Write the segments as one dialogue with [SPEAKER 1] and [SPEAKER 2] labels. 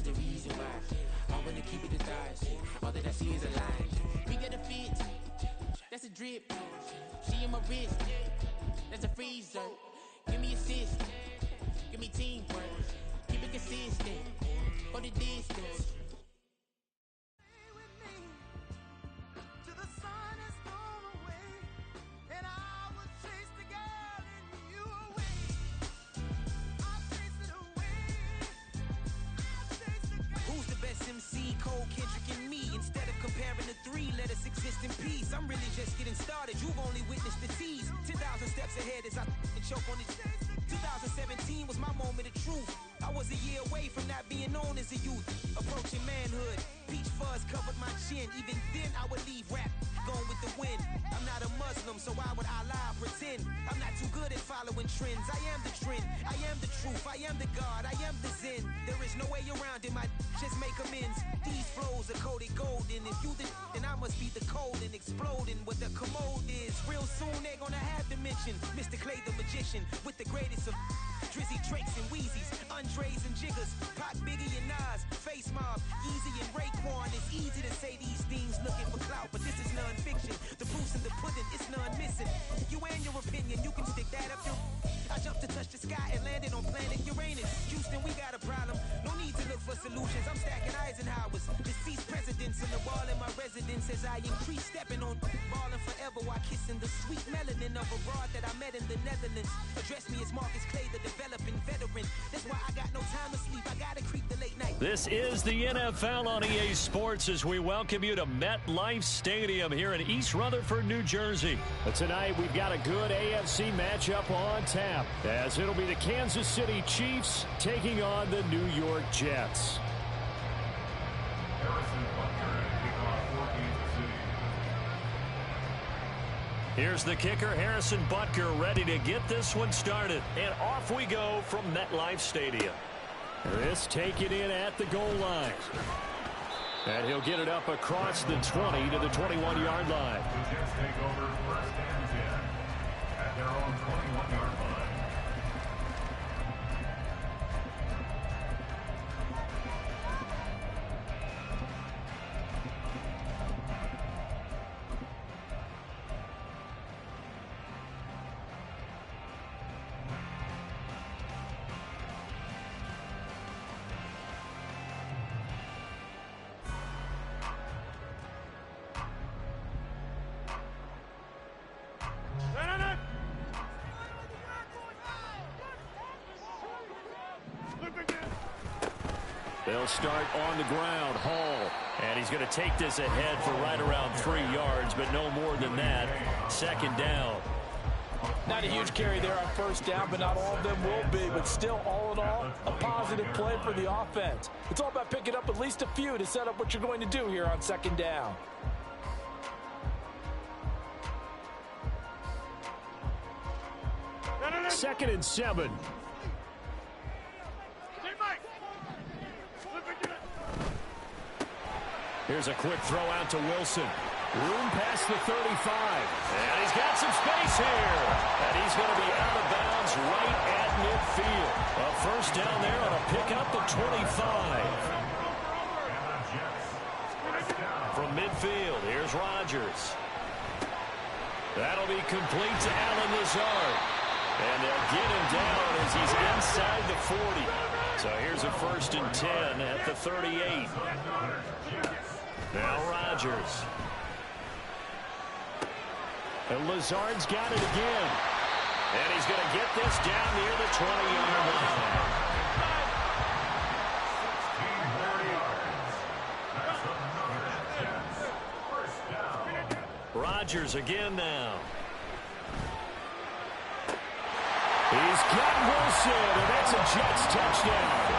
[SPEAKER 1] there's a reason why. I wanna keep it a thighs. All that I see is a lie. We got a fit, that's a drip. She in my wrist, that's a freezer. Give me assist, give me teamwork. Keep it consistent, go the distance. MC, Cole, Kendrick, and me. Instead of comparing the three, let us exist in peace. I'm really just getting started. You've only witnessed the tease. 10,000 steps ahead as I choke on it. 2017 was my moment of truth. I was a year away from not being known as a youth. Approaching manhood. Peach fuzz covered my chin. Even then, I would leave rap going with the wind. I'm not a Muslim, so why would I lie or pretend? I'm not too good at following trends. I am the trend. I am the truth. I am the God. I am the Zen. There is no way around it. My just make amends. These flows are coated golden. If you then I must be the cold and exploding what the commode is. Real soon they're gonna have to mention Mr. Clay the magician with the greatest of Drizzy, Drakes, and Wheezies, Andres and Jiggers, Pac, Biggie, and Nas, Face Mob, Yeezy, and Raekwon. It's easy to say these things looking for clout, but this is non-fiction. The proof's in the pudding, it's none missing. You and your opinion, you can stick that up your... I jumped to touch the sky and landed on planet Uranus. Houston, we got a problem. No need to look for solutions. I'm stacking Eisenhowers. Deceased presidents in the wall in my residence as I increase stepping on ballin' forever while kissing the sweet melanin of a broad that I met in the Netherlands. Address me as Marcus Clay, the developing veteran. That's why I got no time to sleep. I gotta creep the late night.
[SPEAKER 2] This is the NFL on EA Sports as we welcome you to MetLife Stadium here in East Rutherford, New Jersey. But tonight we've got a good AFC matchup on tap, as it'll be the Kansas City Chiefs taking on the New York Jets. Here's the kicker, Harrison Butker, ready to get this one started. And off we go from MetLife Stadium. This taken in at the goal line. And he'll get it up across the 20 to the 21-yard line.
[SPEAKER 3] The Jets take over first and 10 at their own 21-yard line.
[SPEAKER 2] They'll start on the ground. Hall. And he's going to take this ahead for right around 3 yards, but no more than that. Second down.
[SPEAKER 4] Not a huge carry there on first down, but not all of them will be. But still, all in all, a positive play for the offense. It's all about picking up at least a few to set up what you're going to do here on second down.
[SPEAKER 2] Second and 7. Here's a quick throw out to Wilson. Room past the 35. And he's got some space here. And he's going to be out of bounds right at midfield. A first down there on a pickup at 25. From midfield, here's Rodgers. That'll be complete to Allen Lazard. And they'll get him down as he's inside the 40. So here's a first and 10 at the 38. Now Rodgers. And Lazard's got it again. And he's going to get this down near the 20-yard line. Rodgers again now. He's got Wilson, and that's a Jets touchdown.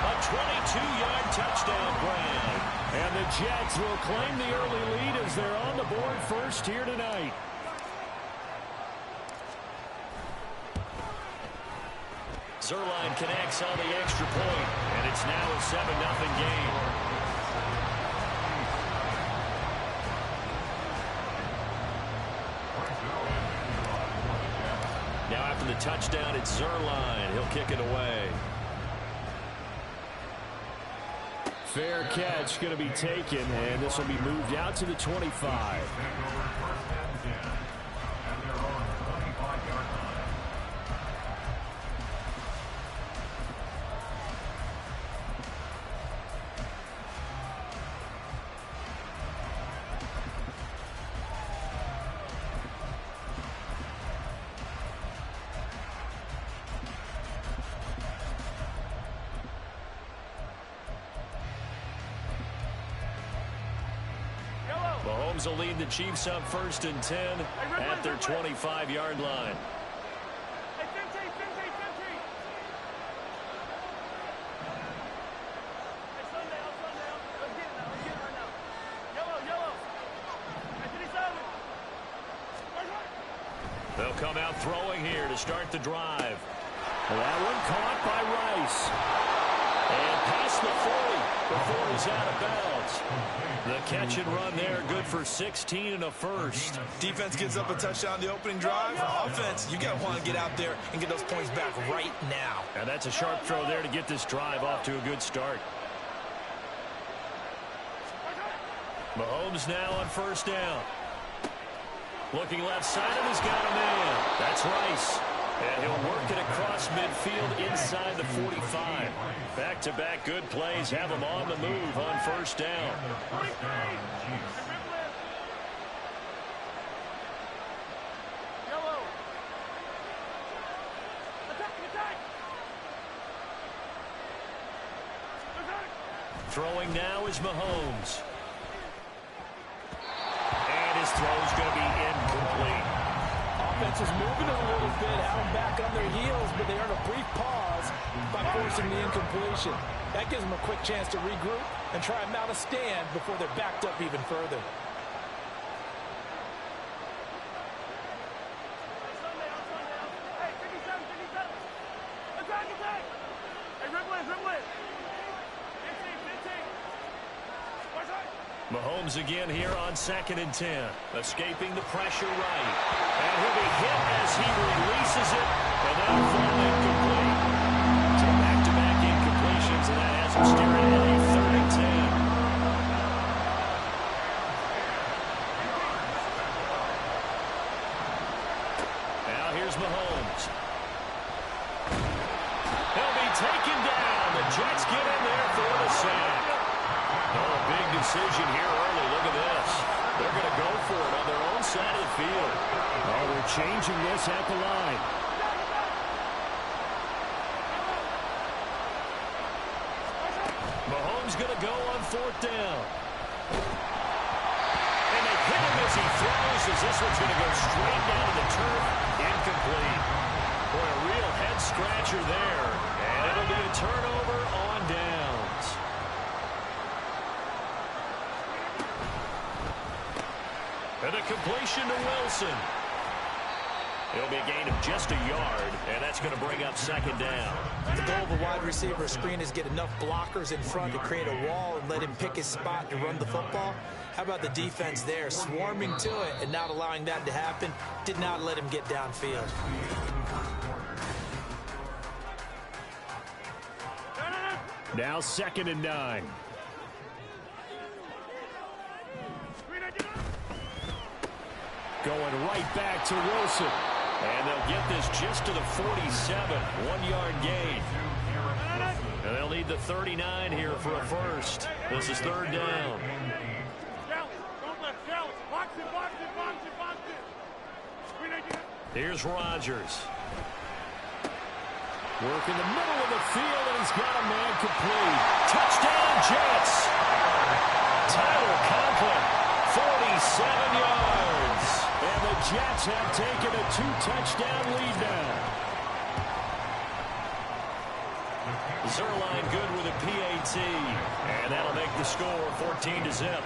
[SPEAKER 2] A 22-yard touchdown grab. And the Jets will claim the early lead as they're on the board first here tonight. Zerline connects on the extra point, and it's now a 7-0 game. Now after the touchdown, it's Zerline. He'll kick it away. Fair catch going to be taken, and this will be moved out to the 25. Mahomes will lead the Chiefs up 1st and 10 at their 25-yard line. They'll come out throwing here to start the drive. Well, that one caught by Rice. And past the 40 before he's out of bounds. The catch and run there, good for 16 and a first.
[SPEAKER 4] Defense gives up a touchdown the opening drive. Offense, you got to want to get out there and get those points back right now.
[SPEAKER 2] And that's a sharp throw there to get this drive off to a good start. Mahomes now on 1st down. Looking left side, and he's got a man. That's Rice. And he'll work it across midfield inside the 45. Back-to-back good plays have him on the move on 1st down. Throwing now is Mahomes. And his throw's going to be incomplete.
[SPEAKER 4] Offense is moving a little bit, out back on their heels, but they earn a brief pause by forcing the incompletion. That gives them a quick chance to regroup and try and mount a stand before they're backed up even further.
[SPEAKER 2] Mahomes again here on 2nd and 10. Escaping the pressure right. And he'll be hit as he releases it. And that'll fall incomplete. So back-to-back incompletions, and that has him steering at a 3rd and 10. Now here's Mahomes. He'll be taken down. The Jets get in there for the sack. Oh, a big decision here early. Look at this. They're going to go for it on their own side of the field. Oh, they're changing this at the line. Mahomes going to go on 4th down. And they hit him as he throws, as this one's going to go straight down to the turf. Incomplete. Boy, a real head-scratcher there. And it'll be a turnover on downs. And a completion to Wilson. It'll be a gain of just a yard, and that's going to bring up 2nd down.
[SPEAKER 4] The goal of a wide receiver screen is get enough blockers in front to create a wall and let him pick his spot to run the football. How about the defense there, swarming to it and not allowing that to happen? Did not let him get downfield.
[SPEAKER 2] Now 2nd and 9. Going right back to Wilson. And they'll get this just to the 47. 1-yard gain. And they'll need the 39 here for a first. This is 3rd down. Here's Rodgers. Work in the middle of the field, and he's got a man complete. Touchdown, Jets. Tyler Conklin, 47 yards. And the Jets have taken a 2-touchdown lead now. Zerline good with a PAT. And that'll make the score 14-0.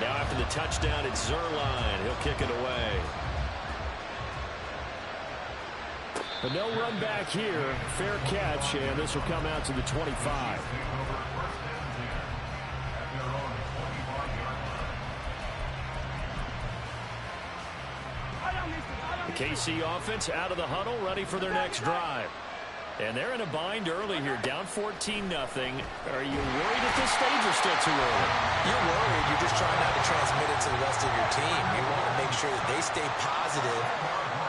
[SPEAKER 2] Now after the touchdown, it's Zerline. He'll kick it away. But no run back here. Fair catch, and this will come out to the 25. The KC offense out of the huddle, ready for their next drive. And they're in a bind early here, down 14-0. Are you worried at this stage or still too early?
[SPEAKER 4] You're worried. You're just trying not to transmit it to the rest of your team. You want to make sure that they stay positive,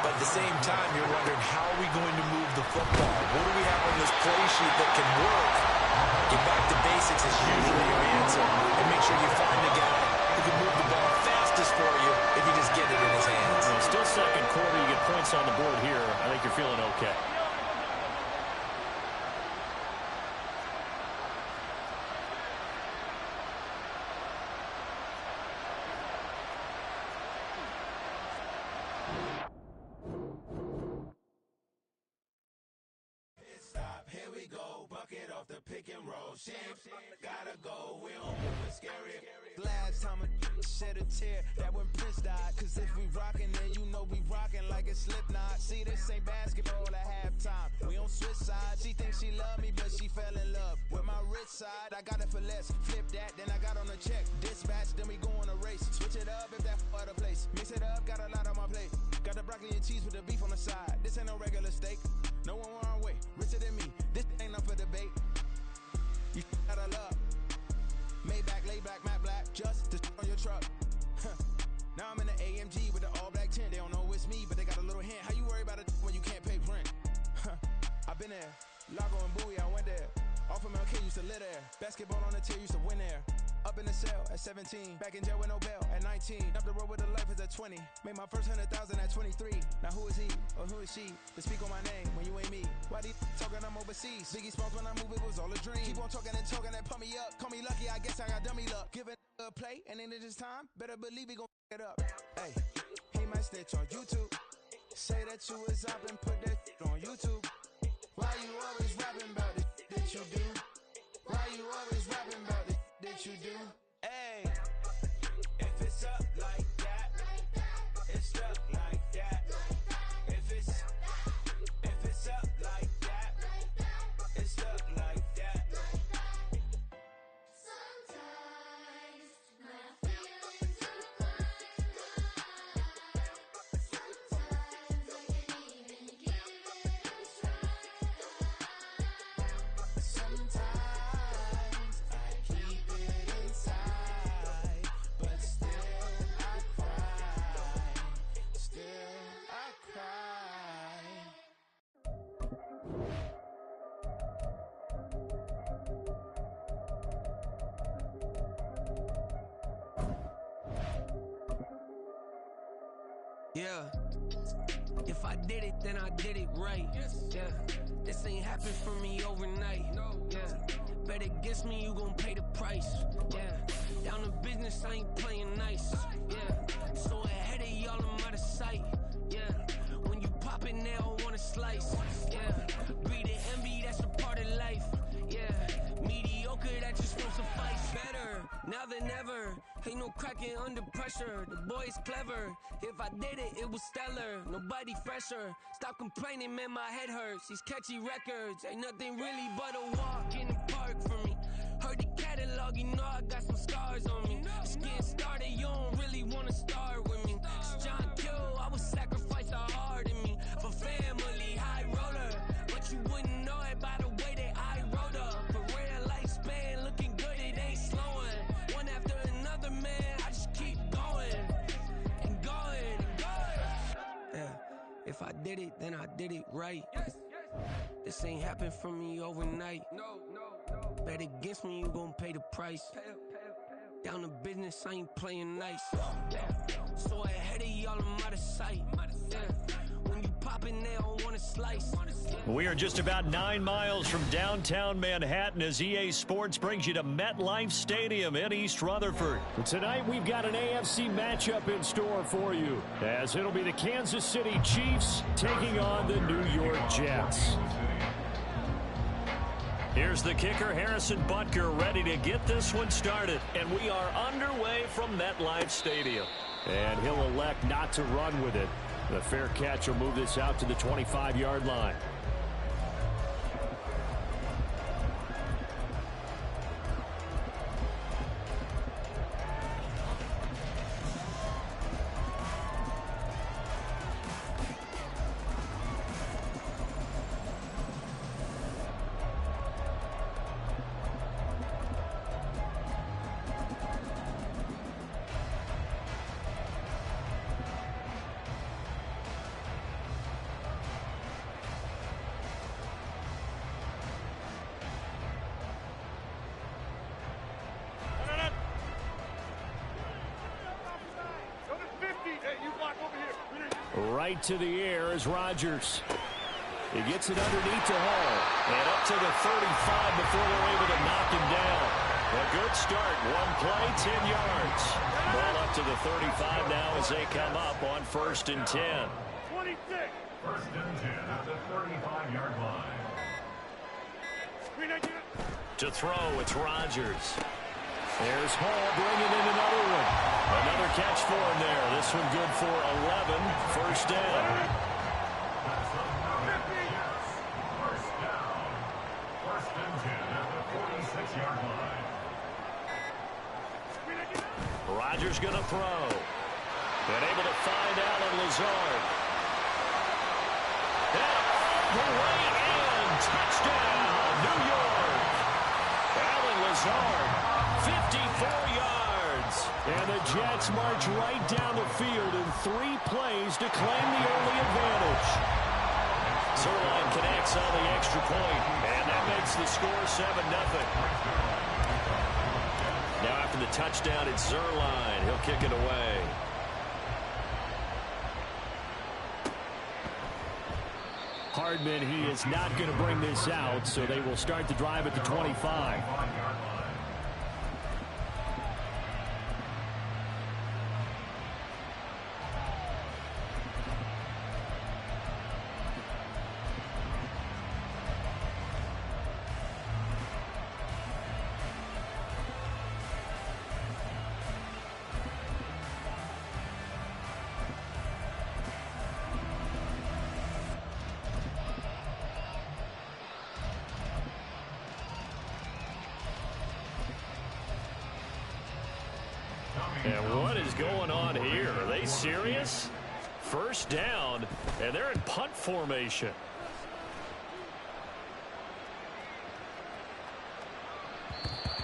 [SPEAKER 4] but at the same time, you're wondering, how are we going to move the football? What do we have on this play sheet that can work? Get back to basics is usually your answer, and make sure you find the guy who can move the ball fastest for you if you just get it in his hands.
[SPEAKER 2] Well, still second quarter. You get points on the board here. I think you're feeling okay.
[SPEAKER 1] Gotta go, we don't move it scary. Last time a shed a tear, that when Prince died. Cause if we rockin', then you know we rockin' like a Slipknot. See, this ain't basketball at halftime. We on switch sides. She thinks she love me, but she fell in love with my rich side. I got it for less. Flip that, then I got on a check. Dispatch, then we go on a race. Switch it up if that other place. Mix it up, got a lot on my plate. Got the broccoli and cheese with the beef on the side. This ain't no regular steak. No one wrong way. Richer than me. This ain't up for debate. You gotta love. Maybach, lay back, matte black, just to on your truck. Now I'm in the AMG with the all black tint. They don't know it's me, but they got a little hint. How you worry about it when you can't pay rent? I've been there. Lago and Bowie, I went there. Off of MLK, used to live there. Basketball on the tier, used to win there. Up in the cell at 17. Back in jail with no bail at 19. Up the road with the life is at 20. Made my first 100,000 at 23. Now who is he or who is she to speak on my name when you ain't me? Why they talking I'm overseas? Biggie Smalls when I move it was all a dream. Keep on talking and pump me up. Call me lucky, I guess I got dummy luck. Give it a play and then it's time. Better believe we gon' it up. Hey, he might snitch on YouTube. Say that you was up and put that on YouTube. Why you always rapping about it that you do? Why you always rapping about it that you do? Hey, if it's up like that, it's stuck like that. If it's up like that, it's stuck like that.
[SPEAKER 5] Sometimes my feelings are blind. Sometimes I can't even give it a try. Sometimes I keep it inside, but still I cry. Still I cry.
[SPEAKER 1] Yeah, if I did it, then I did it right. Yeah, this ain't happened for me overnight. Yeah, bet against me, you gon' pay the price. Yeah, down to business, I ain't playing nice. Yeah, so ahead of y'all, I'm out of sight. Yeah, when you pop it, they don't wanna slice. Yeah, greed and envy, that's a part of life. Yeah, mediocre, that just won't suffice. Better now than ever. Ain't no cracking under pressure. The boy's clever. If I did it, it was stellar. Nobody fresher. Stop complaining, man, my head hurts. These catchy records ain't nothing really but a walk in the park for me. Heard the catalog, you know I got some scars on me. Just getting started, you don't really wanna start with me. It's John Kill, I would sacrifice a heart in me for family, high roller. But you wouldn't know it by the way that I wrote up. Career lifespan looking good, it ain't slowing. One after another, man, I just keep going and going and going. Yeah, if I did it, then I did it right. This ain't happened for me overnight. Bet against me, you gon' pay the price. Down to business, I ain't playing nice. Yeah, so ahead of y'all, I'm out of sight. Yeah, when you poppin', they don't wanna slice.
[SPEAKER 2] We are just about 9 miles from downtown Manhattan as EA Sports brings you to MetLife Stadium in East Rutherford. Tonight, we've got an AFC matchup in store for you, as it'll be the Kansas City Chiefs taking on the New York Jets. Here's the kicker, Harrison Butker, ready to get this one started. And we are underway from MetLife Stadium. And he'll elect not to run with it. The fair catch will move this out to the 25-yard line. Right to the air is Rodgers. He gets it underneath to Hall. And up to the 35 before they're able to knock him down. A good start. One play, 10 yards. Ball up to the 35 now as they come up on 1st and 10.
[SPEAKER 3] 26. 1st and 10 at the 35-yard line.
[SPEAKER 2] To throw, it's Rodgers. There's Hall bringing in another one. Another catch for him there. This one good for 11. 1st down.
[SPEAKER 3] First down. 1st and 10 at the 46-yard line.
[SPEAKER 2] Rodgers going to throw. And able to find Allen Lazard. And away and touchdown, New York. Allen Lazard, 54 yards. And the Jets march right down the field in 3 plays to claim the early advantage. Zerline connects on the extra point, and that makes the score 7-0. Now after the touchdown, it's Zerline. He'll kick it away. Hardman, he is not going to bring this out, so they will start the drive at the 25. And what is going on here? Are they serious? 1st down, and they're in punt formation.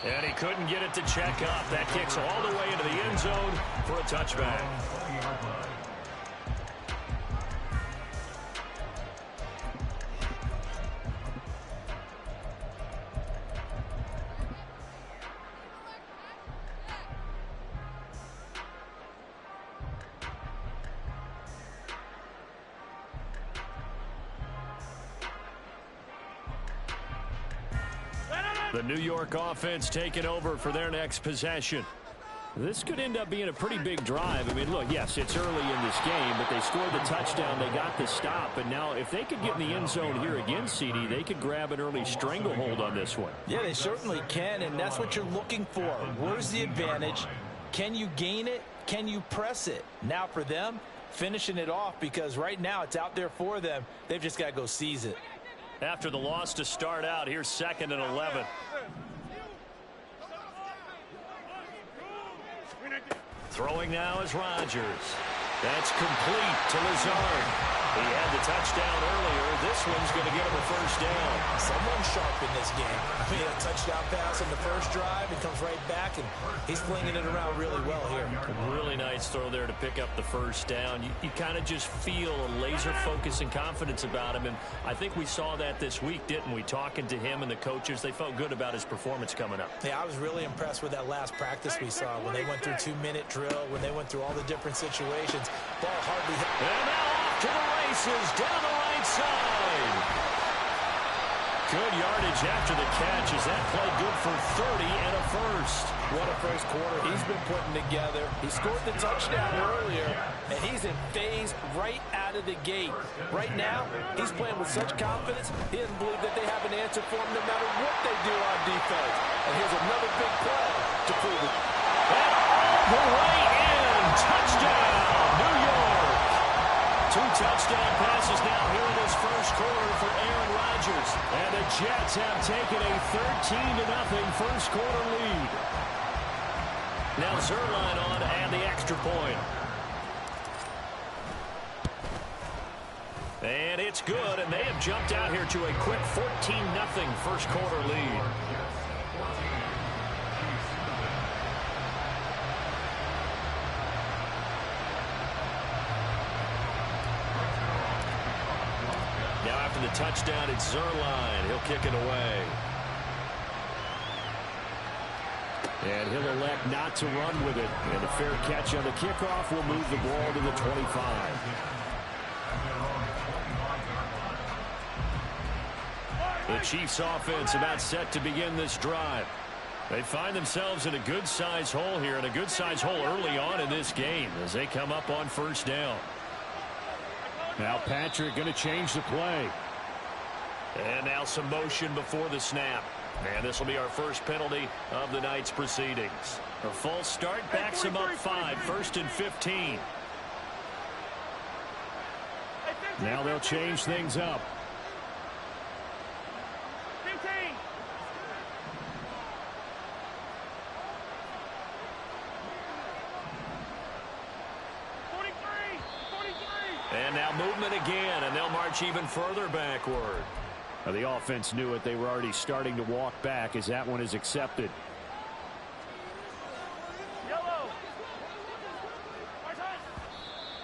[SPEAKER 2] And he couldn't get it to check up. That kicks all the way into the end zone for a touchback. The New York offense taking over for their next possession. This could end up being a pretty big drive. I mean, look, yes, it's early in this game, but they scored the touchdown. They got the stop. And now if they could get in the end zone here again, CD, they could grab an early stranglehold on this one.
[SPEAKER 4] Yeah, they certainly can, and that's what you're looking for. Where's the advantage? Can you gain it? Can you press it? Now for them, finishing it off, because right now it's out there for them. They've just got to go seize it.
[SPEAKER 2] After the loss to start out, here's 2nd and 11. Throwing now is Rodgers. That's complete to Lazard. He had the touchdown earlier. This one's going to get him a 1st down.
[SPEAKER 4] Someone's sharp in this game. I mean, a touchdown pass on the 1st drive. It comes right back, and he's flinging it around really well here.
[SPEAKER 2] Really nice throw there to pick up the 1st down. You kind of just feel a laser focus and confidence about him, and I think we saw that this week, didn't we? Talking to him and the coaches, they felt good about his performance coming up.
[SPEAKER 4] Yeah, I was really impressed with that last practice we saw when they went through 2-minute drill, when they went through all the different situations. Ball hardly hit.
[SPEAKER 2] And now off to the races down the right side. Good yardage after the catch. Is that play good for 30 and a 1st?
[SPEAKER 4] What a 1st quarter he's been putting together. He scored the touchdown earlier, and he's in phase right out of the gate. Right now, he's playing with such confidence, he doesn't believe that they have an answer for him no matter what they do on defense. And here's another big play to prove it.
[SPEAKER 2] And all the way in. Touchdown, New York. 2 touchdown passes now here in this 1st quarter for Aaron Rodgers. And the Jets have taken a 13-0 1st quarter lead. Now Zerline on and the extra point. And it's good, and they have jumped out here to a quick 14-0 1st quarter lead. Now after the touchdown, it's Zerline. He'll kick it away. And he'll elect not to run with it. And a fair catch on the kickoff will move the ball to the 25. The Chiefs offense about set to begin this drive. They find themselves in a good-sized hole here, and a good-sized hole early on in this game as they come up on first down.
[SPEAKER 6] Now Patrick going to change the play.
[SPEAKER 2] And now some motion before the snap. And this will be our first penalty of the night's proceedings. A false start backs him up 5, 1st and 15.
[SPEAKER 6] Now they'll change things up.
[SPEAKER 7] 15.
[SPEAKER 2] And now movement again, and they'll march even further backward.
[SPEAKER 6] Now the offense knew it. They were already starting to walk back as that one is accepted.
[SPEAKER 7] Yellow.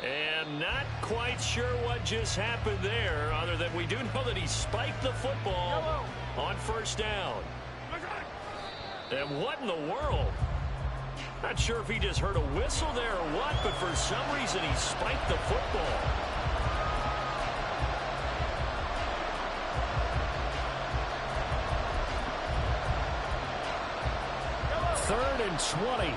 [SPEAKER 2] And not quite sure what just happened there, other than we do know that he spiked the football on first down. And what in the world? Not sure if he just heard a whistle there or what, but for some reason he spiked the football.
[SPEAKER 6] Third and 20.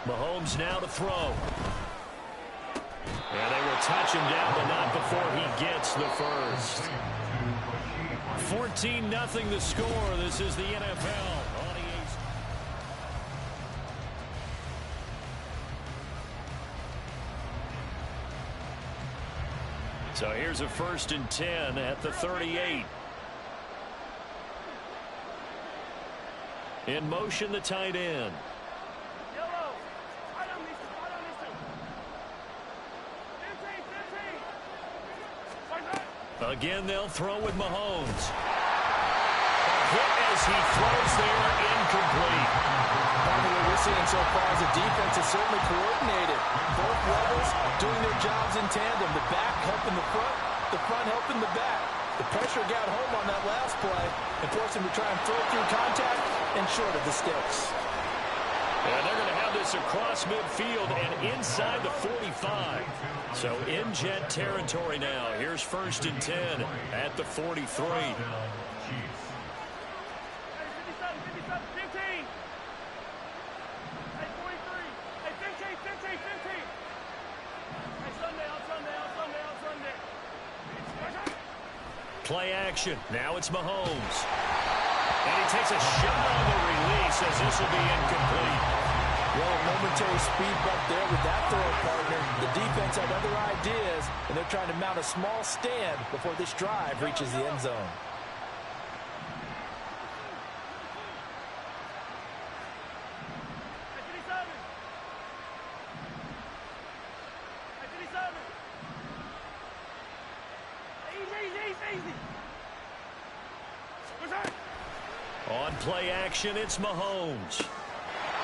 [SPEAKER 2] Mahomes now to throw. And they will touch him down, but not before he gets the first. 14-0 the score. This is the NFL. So here's a 1st and 10 at the 38. In motion, the tight end. Again, they'll throw with Mahomes. Hit as he throws there, incomplete.
[SPEAKER 4] Part of what we're seeing so far is the defense is certainly coordinated. Both levels doing their jobs in tandem. The back helping the front helping the back. The pressure got home on that last play and forced him to try and throw through contact and short of the sticks.
[SPEAKER 2] And they're going to have this across midfield and inside the 45. So in jet territory now. Here's 1st and 10 at the 43. Play action. Now it's Mahomes. And he takes a shot on the release as this will be incomplete.
[SPEAKER 4] Well, momentary speed bump there with that throw, partner. The defense had other ideas, and they're trying to mount a small stand before this drive reaches the end zone.
[SPEAKER 2] On play action, it's Mahomes.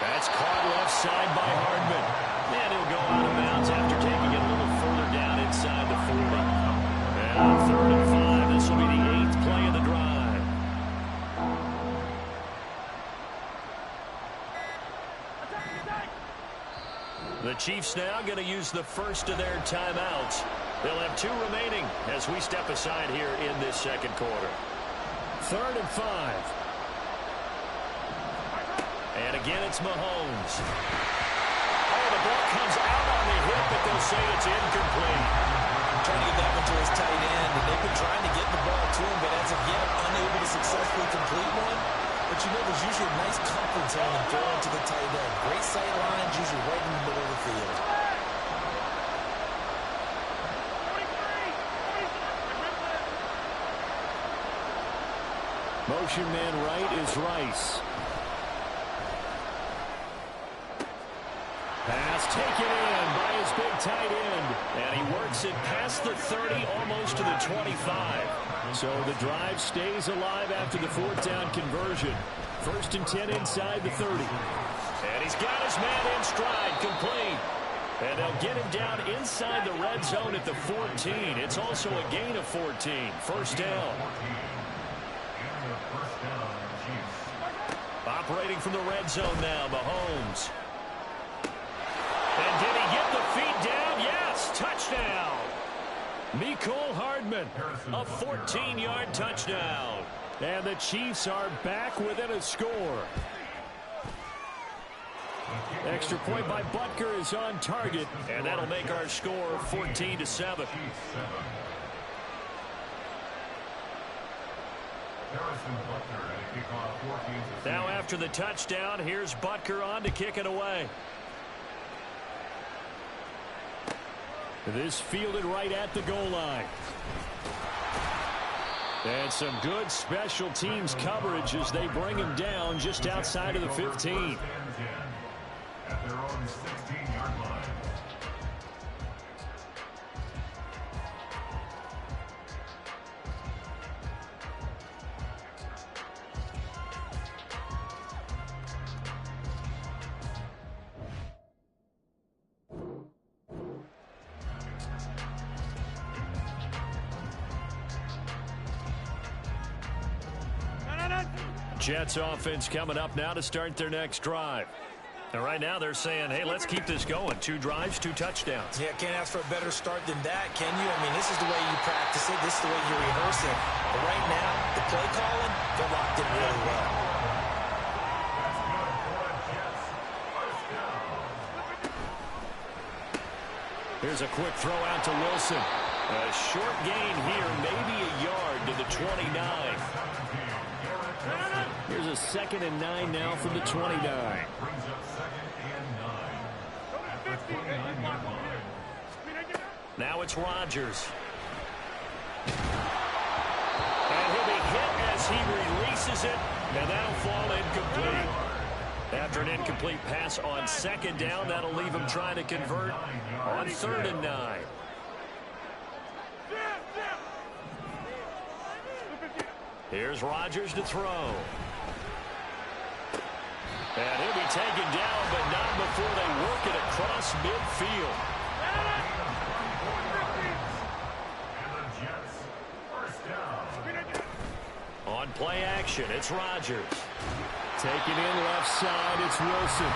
[SPEAKER 2] That's caught left side by Hardman. And he'll go out of bounds after taking it a little further down inside the 40. And on 3rd and 5, this will be the 8th play of the drive. The Chiefs now going to use the first of their timeouts. They'll have 2 remaining as we step aside here in this second quarter.
[SPEAKER 6] 3rd and 5.
[SPEAKER 2] And again, it's Mahomes. Oh, the ball comes out on the hip, but they'll say it's incomplete.
[SPEAKER 4] Trying to get that one to his tight end, and they've been trying to get the ball to him, but as of yet, unable to successfully complete one. But you know, there's usually a nice comfort zone and throwing to the tight end. Great sight lines, usually right in the middle of the field.
[SPEAKER 6] Motion man right is Rice. Pass taken in by his big tight end.
[SPEAKER 2] And he works it past the 30, almost to the 25.
[SPEAKER 6] So the drive stays alive after the 4th down conversion. 1st and 10 inside the 30.
[SPEAKER 2] And he's got his man in stride, complete. And they'll get him down inside the red zone at the 14. It's also a gain of 14. First down. Operating from the red zone now, Mahomes. And did he get the feet down? Yes, touchdown. Mecole Hardman, a 14-yard touchdown. And the Chiefs are back within a score. Extra point by Butker is on target, and that'll make our score 14-7. Now after the touchdown, here's Butker on to kick it away. This fielded right at the goal line. And some good special teams coverage as they bring him down just outside of the 15.
[SPEAKER 3] At their own 16-yard line.
[SPEAKER 2] Jets offense coming up now to start their next drive. And right now they're saying, hey, let's keep this going. 2 drives, 2 touchdowns.
[SPEAKER 4] Yeah, can't ask for a better start than that, can you? I mean, this is the way you practice it. This is the way you rehearse it. But right now, the play calling, they're locked in really well.
[SPEAKER 2] Here's a quick throw out to Wilson. A short gain here, maybe a yard to the 29. Here's a 2nd and 9 now from the 29. Now it's Rodgers. And he'll be hit as he releases it, and that'll fall incomplete. After an incomplete pass on 2nd down, that'll leave him trying to convert on 3rd and 9. Here's Rodgers to throw. And he'll be taken down, but not before they work it across midfield. On play action, it's Rodgers. Taken in left side, it's Wilson.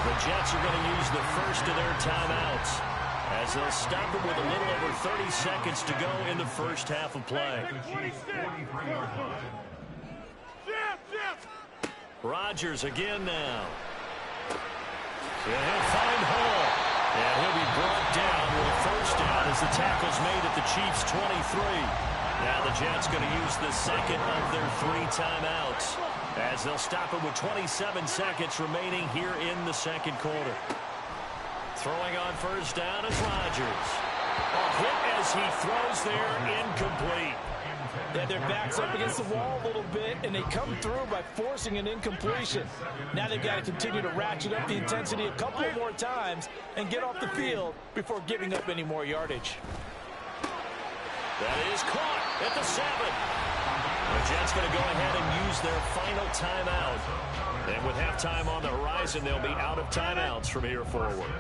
[SPEAKER 2] The Jets are going to use the first of their timeouts as they'll stop it with a little over 30 seconds to go in the first half of play. Rodgers again now. And he'll find Hall. And he'll be brought down with a first down as the tackle's made at the Chiefs' 23. Now the Jets going to use the second of their 3 timeouts as they'll stop it with 27 seconds remaining here in the second quarter. Throwing on first down is Rodgers. A hit as he throws there, incomplete.
[SPEAKER 4] Yeah, their back's up against the wall a little bit, and they come through by forcing an incompletion. Now they've got to continue to ratchet up the intensity a couple more times and get off the field before giving up any more yardage.
[SPEAKER 2] That is caught at the 7. The Jets going to go ahead and use their final timeout. And with halftime on the horizon, they'll be out of timeouts from here forward.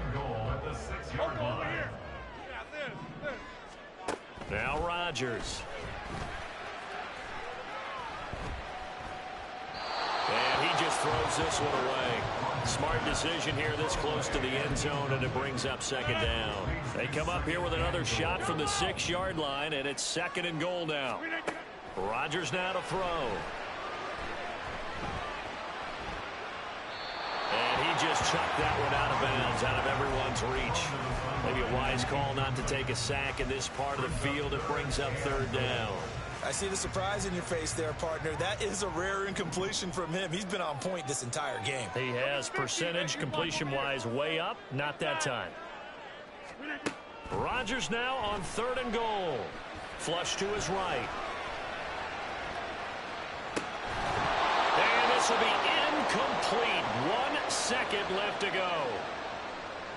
[SPEAKER 2] Now Rodgers. And he just throws this one away. Smart decision here this close to the end zone, and it brings up 2nd down. They come up here with another shot from the 6-yard line, and it's 2nd and goal now. Rodgers now to throw. And he just chucked that one out of bounds, out of everyone's reach. Maybe a wise call not to take a sack in this part of the field. It brings up 3rd down.
[SPEAKER 4] I see the surprise in your face there, partner. That is a rare incompletion from him. He's been on point this entire game.
[SPEAKER 2] He has percentage completion-wise way up. Not that time. Rodgers now on 3rd and goal. Flush to his right. And this will be incomplete. 1 second left to go.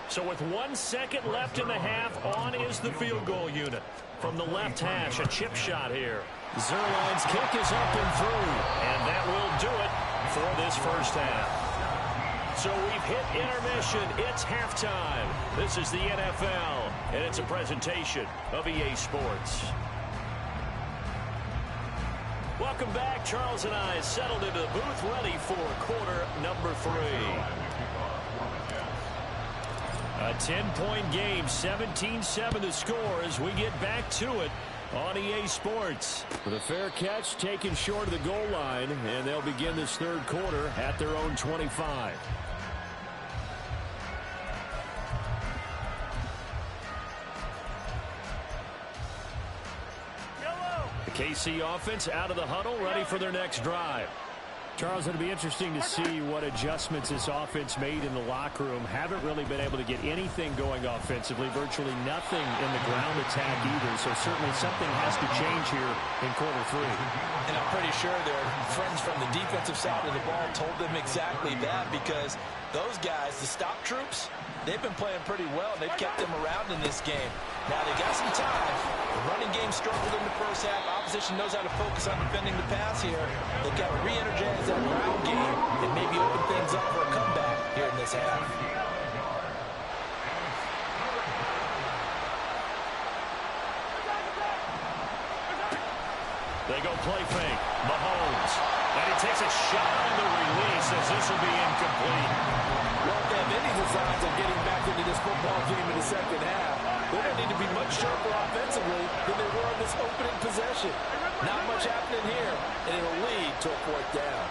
[SPEAKER 2] So with 1 second left in the half, on is the field goal unit. From the left hash, a chip shot here. Zerline's kick is up and through. And that will do it for this first half. So we've hit intermission. It's halftime. This is the NFL, and it's a presentation of EA Sports. Welcome back. Charles and I settled into the booth, ready for quarter number 3. A 10-point game, 17-7 to score as we get back to it on EA Sports. With a fair catch taken short of the goal line, and they'll begin this third quarter at their own 25. The KC offense out of the huddle, ready for their next drive. Charles, it'll be interesting to see what adjustments this offense made in the locker room. Haven't really been able to get anything going offensively, virtually nothing in the ground attack either. So certainly something has to change here in quarter 3.
[SPEAKER 4] And I'm pretty sure their friends from the defensive side of the ball told them exactly that, because those guys, the stop troops, they've been playing pretty well, and they've kept them around in this game. Now, they got some time. The running game struggled in the first half. Opposition knows how to focus on defending the pass here. They've got to re-energize that ground game and maybe open things up for a comeback here in this half.
[SPEAKER 2] They go play fake. Mahomes. And he takes a shot on the release as this will be incomplete.
[SPEAKER 4] Well, if they have any designs of getting back into this football game in the second half, they're going to need to be much sharper offensively than they were in this opening possession. Not much happening here, and it'll lead to a 4th down.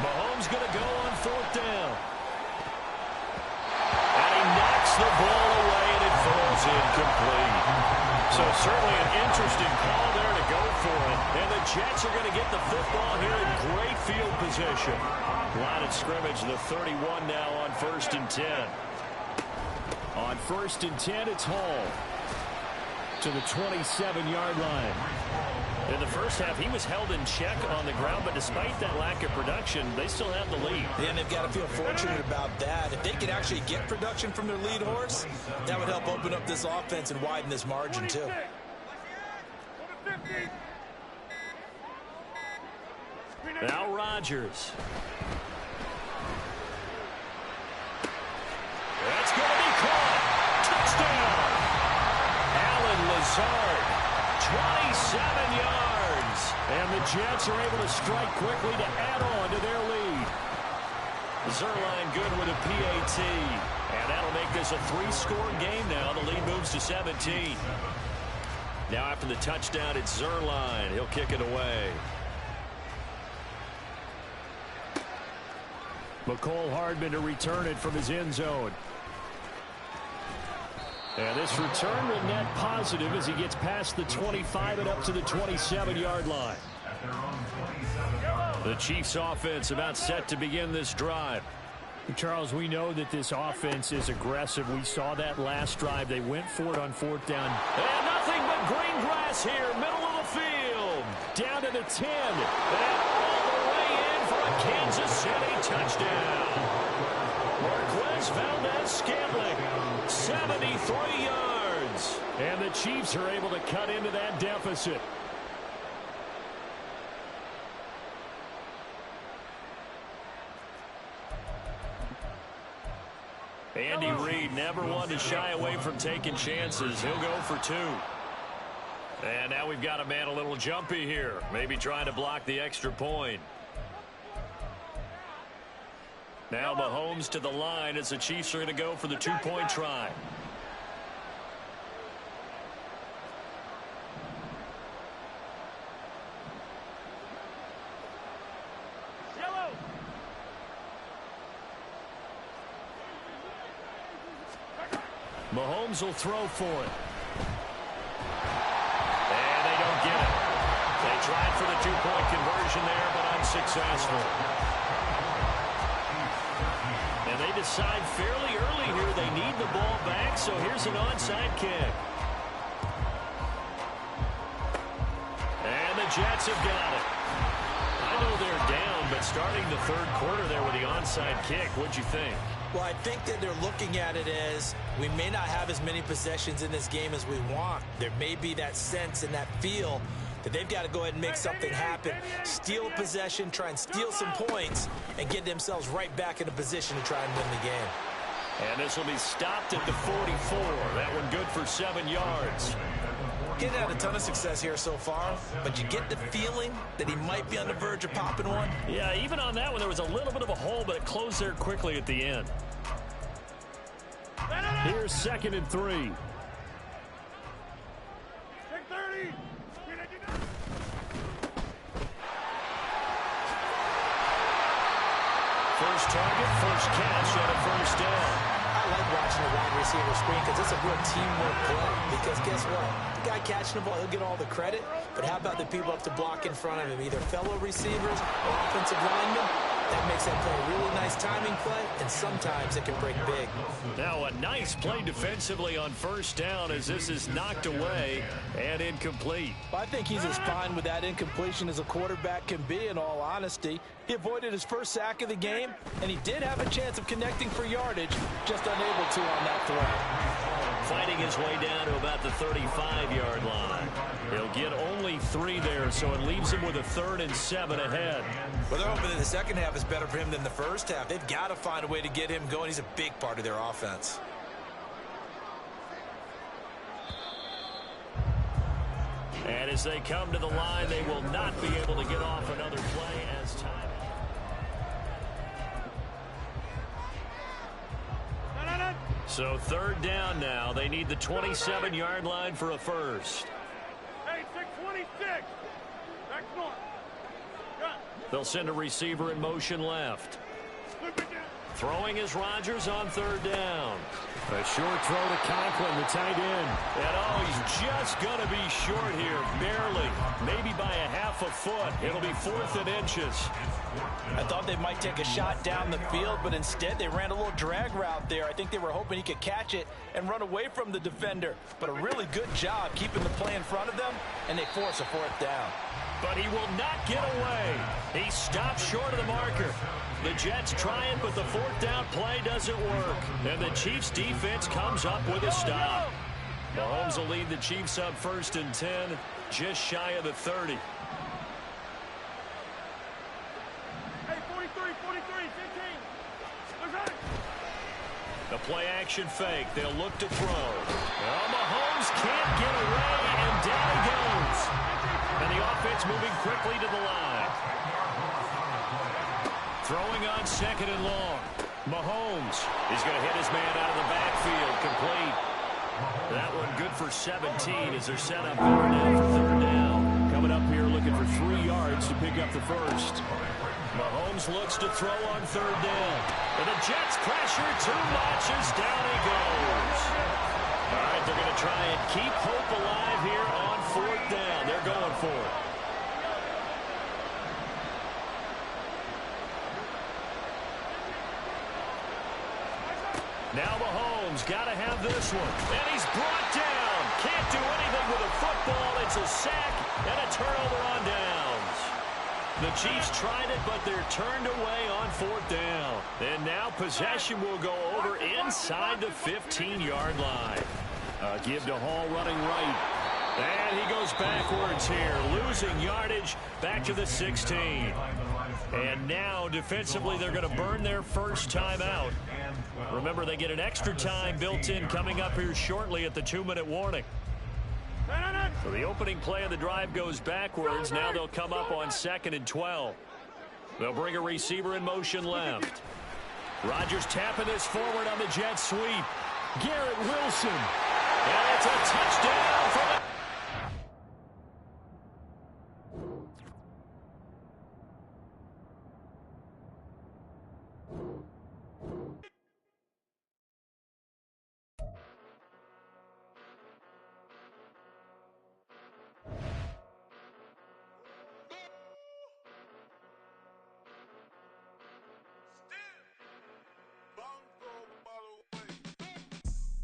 [SPEAKER 2] Mahomes going to go on 4th down. And he knocks the ball away, and it falls incomplete. So certainly an interesting call there to go for it. And the Jets are going to get the football here in great field position. Line of scrimmage, the 31 now on 1st and 10. On 1st and 10, it's Hall to the 27-yard line. In the first half, he was held in check on the ground, but despite that lack of production, they still have the lead.
[SPEAKER 4] Yeah, and they've got to feel fortunate about that. If they could actually get production from their lead horse, that would help open up this offense and widen this margin, too.
[SPEAKER 2] Now Rodgers. That's going to be caught. Touchdown. Allen Lazard, 27 yards. And the Jets are able to strike quickly to add on to their lead. Zerline good with a PAT. And that'll make this a 3-score game now. The lead moves to 17. Now after the touchdown, it's Zerline. He'll kick it away. McCole Hardman to return it from his end zone. And this return will net positive as he gets past the 25 and up to the 27-yard line. The Chiefs offense about set to begin this drive.
[SPEAKER 6] Charles, we know that this offense is aggressive. We saw that last drive. They went for it on 4th down.
[SPEAKER 2] And nothing but green grass here, middle of the field. Down to the 10. And all the way in for a Kansas City touchdown. Marquez Valdez-Scantling, 73 yards.
[SPEAKER 6] And the Chiefs are able to cut into that deficit.
[SPEAKER 2] Andy Reid never one to shy away from taking chances. He'll go for 2. And now we've got a man a little jumpy here. Maybe trying to block the extra point. Now Mahomes to the line as the Chiefs are going to go for the 2-point try. Mahomes will throw for it. And they don't get it. They tried for the 2-point conversion there, but unsuccessful. And they decide fairly early here they need the ball back, so here's an onside kick. And the Jets have got it. I know they're down, but starting the third quarter there with the onside kick, what'd you think?
[SPEAKER 4] Well, I think that they're looking at it as we may not have as many possessions in this game as we want. There may be that sense and that feel that they've got to go ahead and make something happen, steal a possession, try and steal some points, and get themselves right back in a position to try and win the game.
[SPEAKER 2] And this will be stopped at the 44. That one good for 7 yards.
[SPEAKER 4] He's had a ton of success here so far, but you get the feeling that he might be on the verge of popping one.
[SPEAKER 2] Yeah, even on that one, there was a little bit of a hole, but it closed there quickly at the end. Here's 2nd and 3. First target, first catch, and a first down.
[SPEAKER 4] I like watching the wide receiver screen because it's a real teamwork play. Because guess what? The guy catching the ball, he'll get all the credit. But how about the people up to block in front of him, either fellow receivers or offensive linemen? That makes that play a really nice timing play, and sometimes it can break big.
[SPEAKER 2] Now a nice play defensively on first down as this is knocked away and incomplete.
[SPEAKER 4] Well, I think he's as fine with that incompletion as a quarterback can be, in all honesty. He avoided his first sack of the game, and he did have a chance of connecting for yardage, just unable to on that throw.
[SPEAKER 2] Fighting his way down to about the 35-yard line. He'll get only 3 there, so it leaves him with a 3rd and 7 ahead.
[SPEAKER 4] Well, they're hoping that the second half is better for him than the first half. They've got to find a way to get him going. He's a big part of their offense.
[SPEAKER 2] And as they come to the line, they will not be able to get off another play as time. So 3rd down now. They need the 27-yard line for a first.
[SPEAKER 7] Hey, 626. Next one.
[SPEAKER 2] They'll send a receiver in motion left. Throwing is Rodgers on 3rd down. A short throw to Conklin, the tight end. And he's just going to be short here, barely. Maybe by a half a foot. It'll be 4th and inches.
[SPEAKER 4] I thought they might take a shot down the field, but instead they ran a little drag route there. I think they were hoping he could catch it and run away from the defender. But a really good job keeping the play in front of them, and they force a 4th down.
[SPEAKER 2] But he will not get away. He stops short of the marker. The Jets try it, but the 4th down play doesn't work. And the Chiefs defense comes up with a stop. Mahomes will lead the Chiefs up 1st and 10, just shy of the 30.
[SPEAKER 7] Hey, 43, 15. Look at it.
[SPEAKER 2] The play action fake. They'll look to throw. Well, Mahomes can't get away, and down he goes. And the offense moving quickly to the line. Throwing on 2nd and long. Mahomes is going to hit his man out of the backfield. Complete. That one good for 17 as they're set up going now for 3rd down. Coming up here looking for 3 yards to pick up the first. Mahomes looks to throw on 3rd down. And the Jets pressure too much as down he goes. All right, they're going to try and keep hope alive here on 4th down. They're going for it. Now Mahomes got to have this one. And he's brought down. Can't do anything with a football. It's a sack and a turnover on downs. The Chiefs tried it, but they're turned away on 4th down. And now possession will go over inside the 15-yard line. Give to Hall running right. And he goes backwards here, losing yardage back to the 16. And now defensively they're going to burn their first time out. Remember, they get an extra time built in coming up here shortly at the 2-minute warning. So the opening play of the drive goes backwards. Now they'll come up on 2nd and 12. They'll bring a receiver in motion left. Rodgers tapping this forward on the jet sweep. Garrett Wilson. And it's a touchdown for the...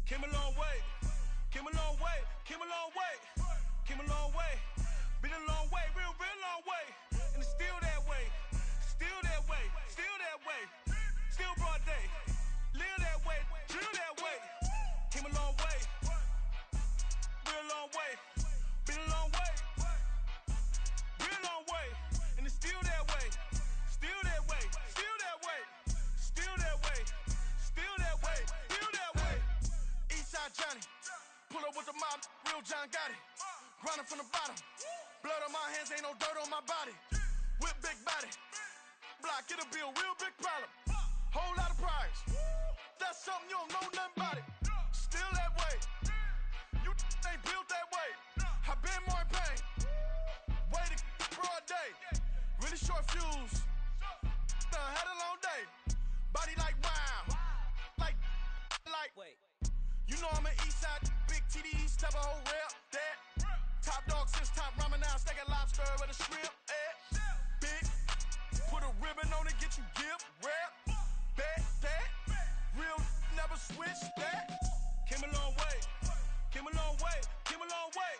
[SPEAKER 7] Came a long way, came a long way, came a long way, came a long way, been a long way, real long way, and it's still that way, still that way, still that way, still broad day, live that way, drill that way, came a long way, real long way, been a long way, Grinding from the bottom. Blood on my hands, ain't no dirt on my body. Whip big body. Block, it'll be a real big problem. Whole lot of prize. That's something you don't know nothing about it. Still that way. You ain't built that way. I been more in pain. Way to broad day. Really short fuse. Had a long day. Body like wow. Like.
[SPEAKER 1] Wait.
[SPEAKER 7] You know I'm an east side, big TD, step a whole rep. That. Top dog since top ramen now, steak and lobster with a shrimp. Big. Put a ribbon on it, get you gift. Rep. Bet that. Real never switch that.
[SPEAKER 8] Came a long way. Came a long way. Came a long way.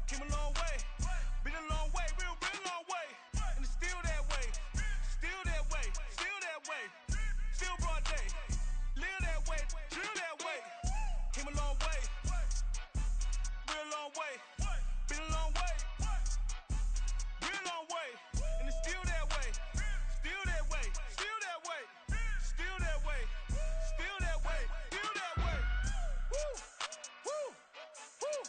[SPEAKER 8] Came a long way. Been a long way. Real long way. And it's still that way. Still that way. Still that way. Still broad day. Live that way. Drill that way. Came a long way. Real long way. Been a long way. Real long way. And it's still that way. Still that way. Still that way. Still that way. Still that way. Still that way.
[SPEAKER 7] Woo. Woo. Woo.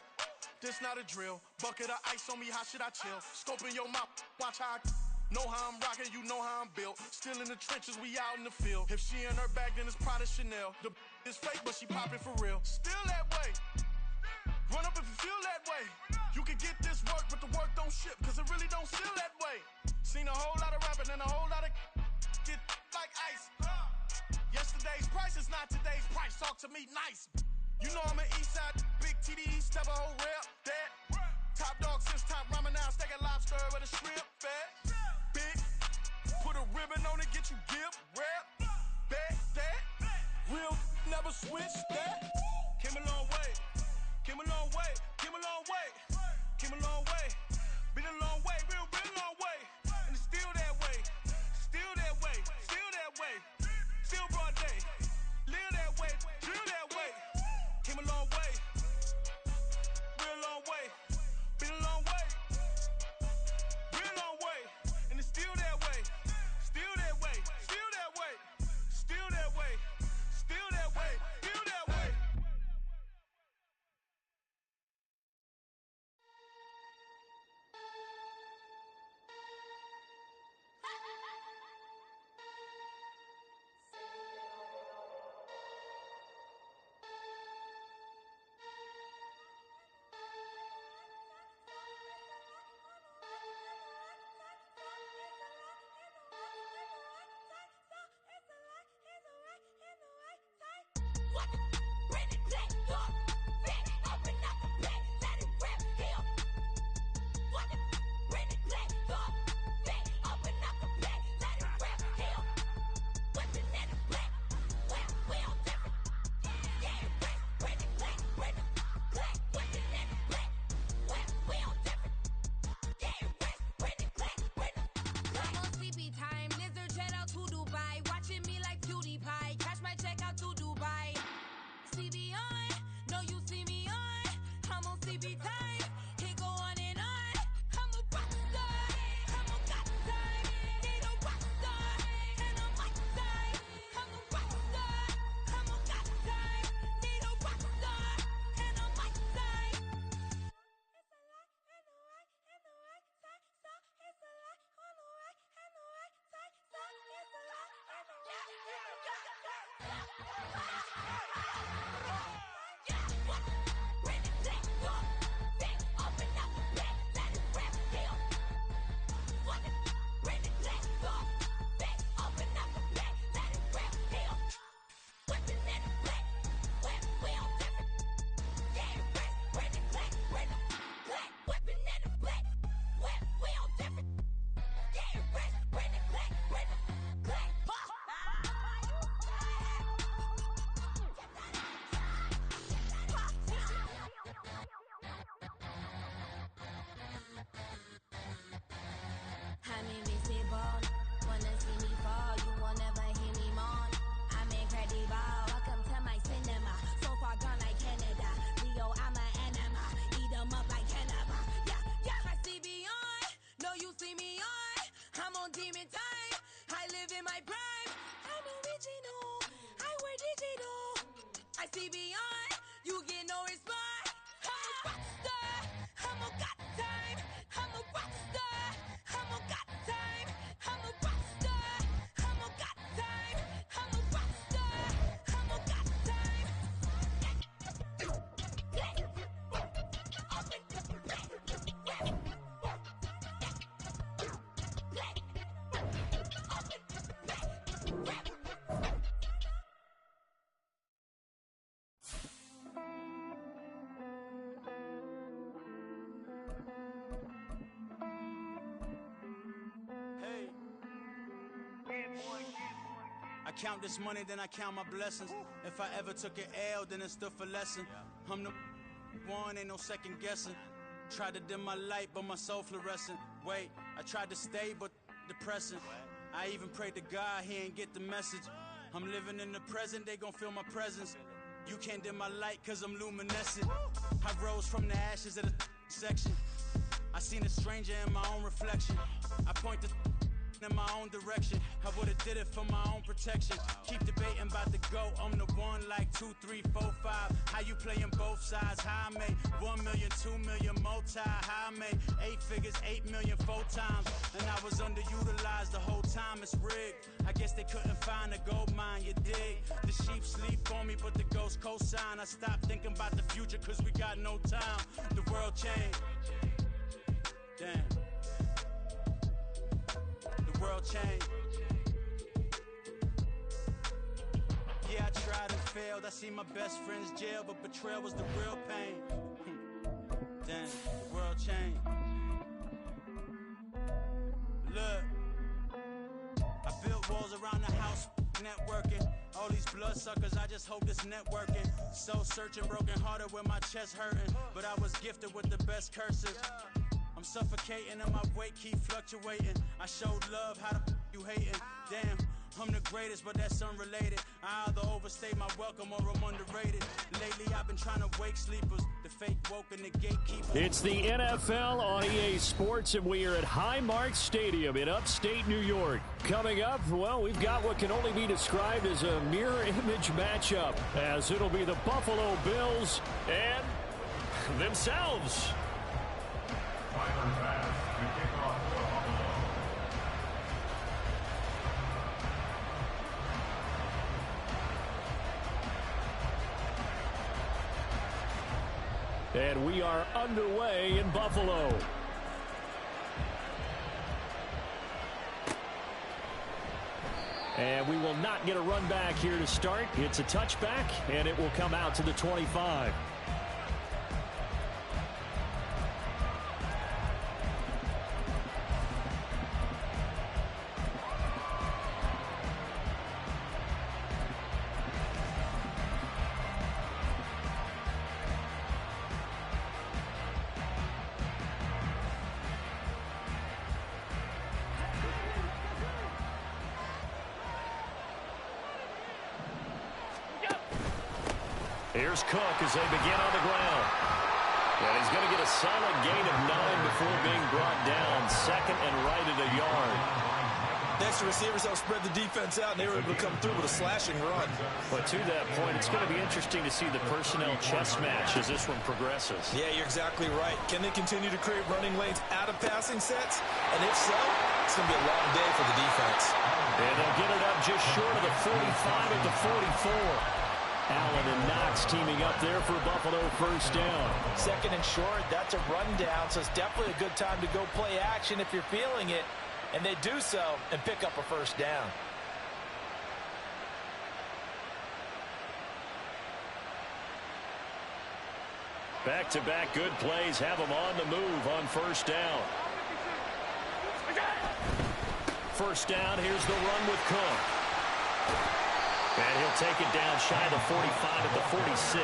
[SPEAKER 7] This not a drill. Bucket of ice on me, how should I chill? Scope in your mouth, watch how I know how I'm rocking, you know how I'm built. Still in the trenches, we out in the field. If she in her bag, then it's Prada Chanel. The is fake, but she popping for real. Still that way. Run up if you feel that way. You can get this work, but the work don't ship, cause it really don't feel that way. Seen a whole lot of rapping and a whole lot of get like ice. Yesterday's price is not today's price. Talk to me nice. You know I'm an east side, big TD, step a whole rep. That. Top dog since top ramen now, steak and lobster with a shrimp. Fat. Big. Put a ribbon on it, get you gift. Rep. Bet that. Real never switch that.
[SPEAKER 8] Came a long way. Came a long way. Came a long way. Came a long way. Been a long way. Real long way. And it's still that way. Still that way. Still that way. Still broad day. Live that way. Drill that way. Came a long way. Real long way. Been a long way. Real long way. And it's still that way. Still that way. Still that way. Still that way. Still that way. Still that way.
[SPEAKER 1] I see beyond, you get no response. I'm a rock star, I'm a god
[SPEAKER 9] count this money, then I count my blessings. If I ever took an L, then it stood for lesson. I'm the one, ain't no second guessing. Tried to dim my light, but my soul fluorescent. Wait, I tried to stay, but depressing. I even prayed to God, he ain't get the message. I'm living in the present, they gon' feel my presence. You can't dim my light, cause I'm luminescent. I rose from the ashes of the section. I seen a stranger in my own reflection. I point the in my own direction. I would've did it for my own protection. Keep debating about the GOAT. I'm the one like 2, 3, 4, 5. How you playing both sides? How I made 1 million, 2 million multi. How I made 8 figures, 8 million 4 times. And I was underutilized the whole time. It's rigged. I guess they couldn't find a gold mine. You dig? The sheep sleep on me, but the ghost cosign. I stopped thinking about the future cause we got no time. The world changed. Damn. The world changed. Yeah, I tried and failed. I see my best friend's jail, but betrayal was the real pain. Damn, the world changed. Look, I built walls around the house, networking. All these bloodsuckers, I just hope this networking. Soul searching, broken hearted with my chest hurting. But I was gifted with the best curses. I'm suffocating and my weight keep fluctuating. I showed love, how the you hating? Damn, I'm the greatest, but that's unrelated. I either overstay my welcome or I'm underrated. Lately I've been trying to wake sleepers, the fake woke and the gatekeepers.
[SPEAKER 2] It's the NFL on EA Sports, and we are at Highmark Stadium in upstate New York. Coming up, well, we've got what can only be described as a mirror image matchup, as it'll be the Buffalo Bills and themselves.
[SPEAKER 3] Tyler Bass to kick off for Buffalo.
[SPEAKER 2] And we are underway in Buffalo. And we will not get a run back here to start. It's a touchback, and it will come out to the 25. Here's Cook as they begin on the ground. And he's going to get a solid gain of 9 before being brought down. Second and right at a yard.
[SPEAKER 4] Next, the receivers help spread the defense out, and they were able to come through with a slashing run.
[SPEAKER 2] But to that point, it's going to be interesting to see the personnel chess match as this one progresses.
[SPEAKER 4] Yeah, you're exactly right. Can they continue to create running lanes out of passing sets? And if so, it's going to be a long day for the defense.
[SPEAKER 2] And they'll get it up just short of the 45 at the 44. Allen and Knox teaming up there for Buffalo first down.
[SPEAKER 4] Second and short, that's a rundown, so it's definitely a good time to go play action if you're feeling it. And they do so and pick up a first down.
[SPEAKER 2] Back-to-back good plays have them on the move on first down. First down, here's the run with Cook. And he'll take it down shy of the 45 at the 46.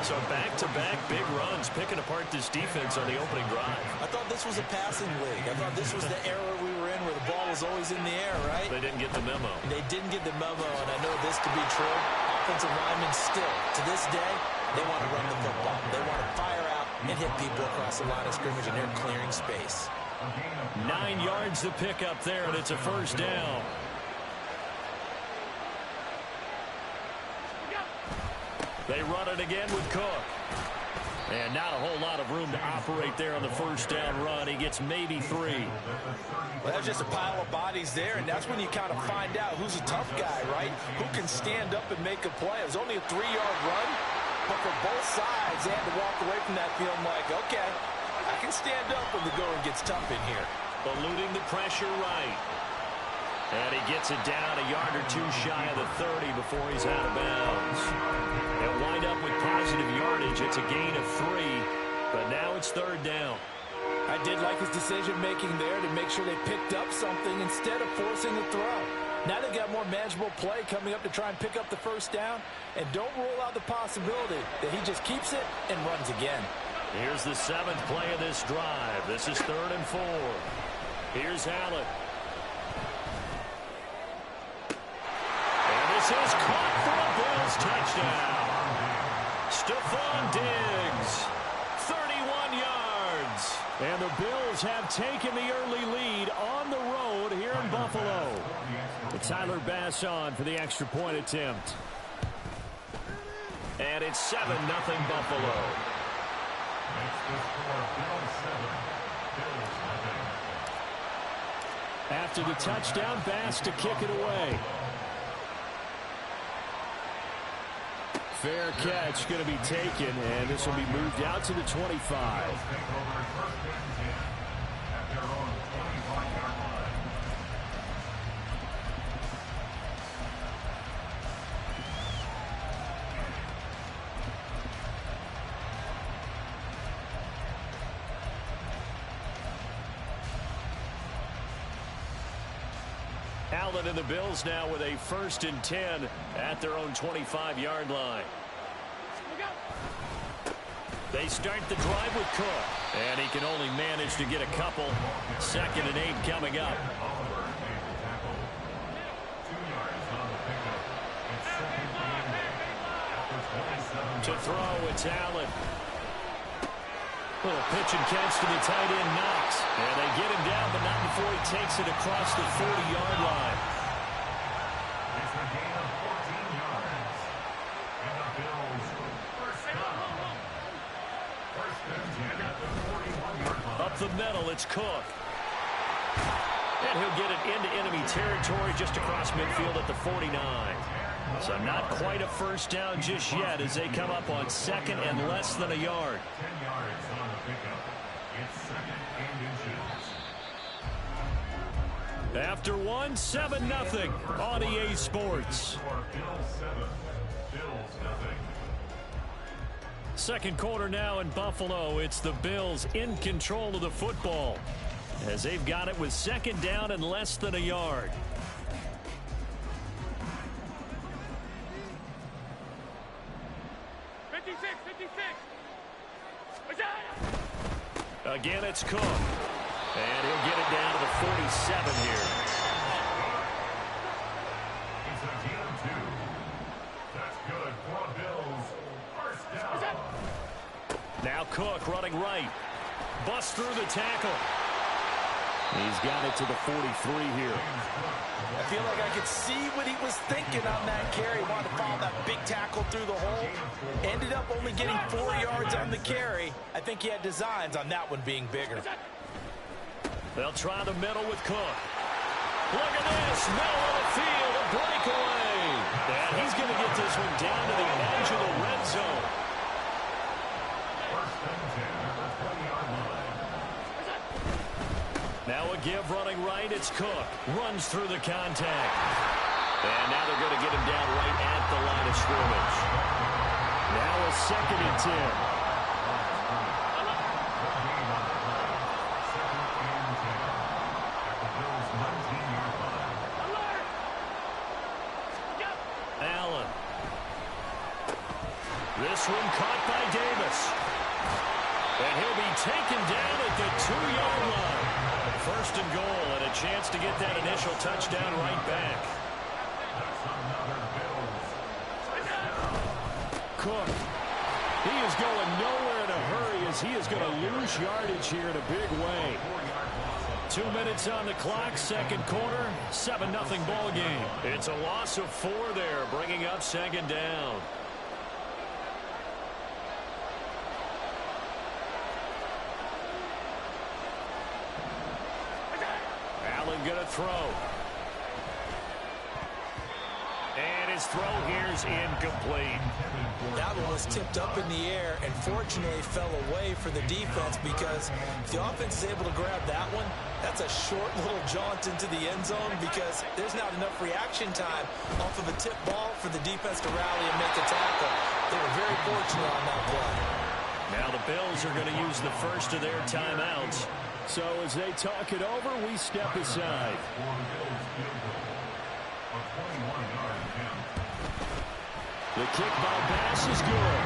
[SPEAKER 2] So back-to-back big runs, picking apart this defense on the opening drive.
[SPEAKER 4] I thought this was a passing league. I thought this was the era we were in where the ball was always in the air, right?
[SPEAKER 2] They didn't get the memo.
[SPEAKER 4] They didn't get the memo, and I know this to be true. Offensive linemen still, to this day, they want to run the football. They want to fire out and hit people across the line of scrimmage, and they're clearing space.
[SPEAKER 2] 9 yards to pick up there, and it's a first down. They run it again with Cook. And not a whole lot of room to operate there on the first down run. He gets maybe 3.
[SPEAKER 4] Well, that's just a pile of bodies there, and that's when you kind of find out who's a tough guy, right? Who can stand up and make a play. It was only a 3-yard run, but for both sides, they had to walk away from that feeling like, okay, I can stand up when the going gets tough in here.
[SPEAKER 2] Eluding the pressure right. And he gets it down a yard or 2 shy of the 30 before he's out of bounds. They'll wind up with positive yardage. It's a gain of 3, but now it's third down.
[SPEAKER 4] I did like his decision-making there to make sure they picked up something instead of forcing the throw. Now they've got more manageable play coming up to try and pick up the first down. And don't rule out the possibility that he just keeps it and runs again.
[SPEAKER 2] Here's the 7th play of this drive. This is 3rd and 4. Here's Allen. And this is caught for a Bills touchdown. Stephon Diggs, 31 yards. And the Bills have taken the early lead on the road here in Buffalo. Tyler Bass on for the extra point attempt. And it's 7-0 Buffalo. After the touchdown, Bass to kick it away. Fair catch going to be taken, and this will be moved out to the 25. Allen and the Bills now with a 1st and 10 at their own 25-yard line. They start the drive with Cook, and he can only manage to get a couple. 2nd and 8 coming up. To throw, it's Allen. Little pitch and catch to the tight end, Knox. And they get him down, but not before he takes it across the 40-yard line.
[SPEAKER 3] It's a gain of 14 yards. And the Bills first down. 1st and 10 at the 41-yard line.
[SPEAKER 2] Up the middle, it's Cook. And he'll get it into enemy territory just across midfield at the 49. So not quite a first down just yet as they come up on 2nd and less than a yard.
[SPEAKER 3] 10 yards on the pickup. It's 2nd and inches.
[SPEAKER 2] After 1, 7-0 on EA Sports.
[SPEAKER 3] Bills 7, Bills nothing.
[SPEAKER 2] 2nd quarter now in Buffalo. It's the Bills in control of the football as they've got it with 2nd down and less than a yard. Again, it's Cook. And he'll get it down to the 47 here.
[SPEAKER 3] It's a gain of 2. That's good for the Bills. First down.
[SPEAKER 2] Now Cook running right. Busts through the tackle. He's got it to the 43 here.
[SPEAKER 4] I feel like I could see what he was thinking on that carry. He wanted to follow that big tackle through the hole. Ended up only getting 4 yards on the carry. I think he had designs on that one being bigger.
[SPEAKER 2] They'll try the middle with Cook. Look at this. Middle of the field. A breakaway. And he's going to get this one down to the edge of the red zone.
[SPEAKER 3] 1st and 10 at the 20-yard line.
[SPEAKER 2] Now a give running right. It's Cook. Runs through the contact. And now they're going to get him down right at the line of scrimmage. Now a 2nd and 10. Allen. This one caught by Davis. And he'll be taken down at the 2-yard line. 1st and goal and a chance to get that initial touchdown right back. Cook. He is going nowhere in a hurry as he is going to lose yardage here in a big way. 2 minutes on the clock, 2nd quarter, 7-0 ball game. It's a loss of 4 there, bringing up 2nd down. Allen going to throw. And his throw here's incomplete.
[SPEAKER 4] That one was tipped up in the air and fortunately fell away for the defense because if the offense is able to grab that one, that's a short little jaunt into the end zone because there's not enough reaction time off of a tip ball for the defense to rally and make a tackle. They were very fortunate on that play.
[SPEAKER 2] Now the Bills are going to use the first of their timeouts. So as they talk it over, we step aside.
[SPEAKER 3] A 21-yard attempt.
[SPEAKER 2] The kick by Bass is good.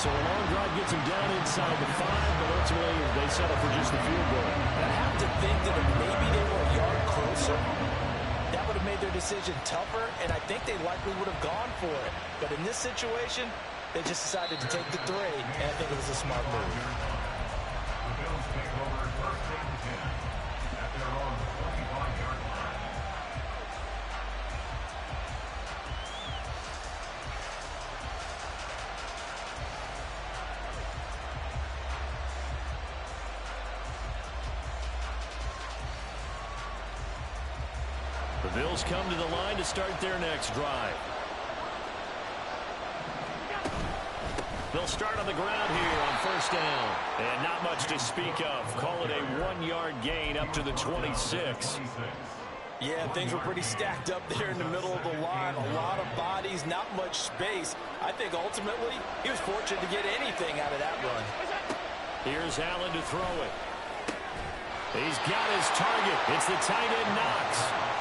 [SPEAKER 2] So a long drive gets him down inside the 5, but ultimately they settle for just the field goal.
[SPEAKER 4] I have to think that if maybe they were a yard closer, that would have made their decision tougher, and I think they likely would have gone for it. But in this situation, they just decided to take the 3, and I think it was a smart move.
[SPEAKER 3] The Bills take over first and 10 at their own 25-yard line.
[SPEAKER 2] The Bills come to the line to start their next drive. They'll start on the ground here on first down. And not much to speak of. Call it a 1-yard gain up to the 26.
[SPEAKER 4] Yeah, things were pretty stacked up there in the middle of the line. A lot of bodies, not much space. I think ultimately he was fortunate to get anything out of that run.
[SPEAKER 2] Here's Allen to throw it. He's got his target. It's the tight end Knox.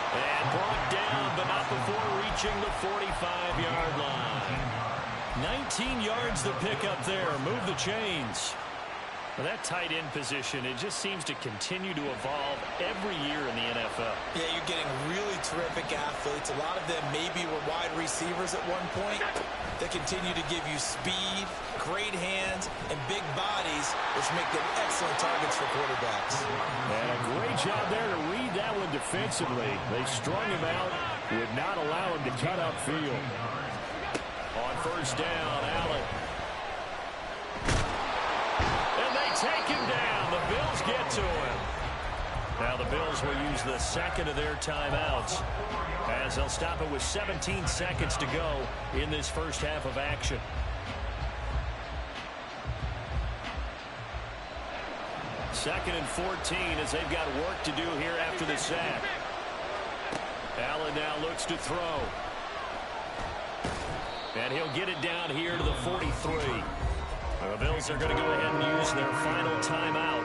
[SPEAKER 2] And brought down, but not before reaching the 45-yard line. 19 yards to pick up there. Move the chains. Well, that tight end position, it just seems to continue to evolve every year in the NFL.
[SPEAKER 4] Yeah, you're getting really terrific athletes. A lot of them maybe were wide receivers at one point. They continue to give you speed, great hands, and big bodies, which make them excellent targets for quarterbacks.
[SPEAKER 2] And a great job there to read that one defensively. They strung him out, would not allow him to cut upfield. On first down, Allen. And they take him down. The Bills get to him. Now the Bills will use the second of their timeouts as they'll stop it with 17 seconds to go in this first half of action. Second and 14 as they've got work to do here after the sack. Allen now looks to throw. And he'll get it down here to the 43. The Bills are going to go ahead and use their final timeout.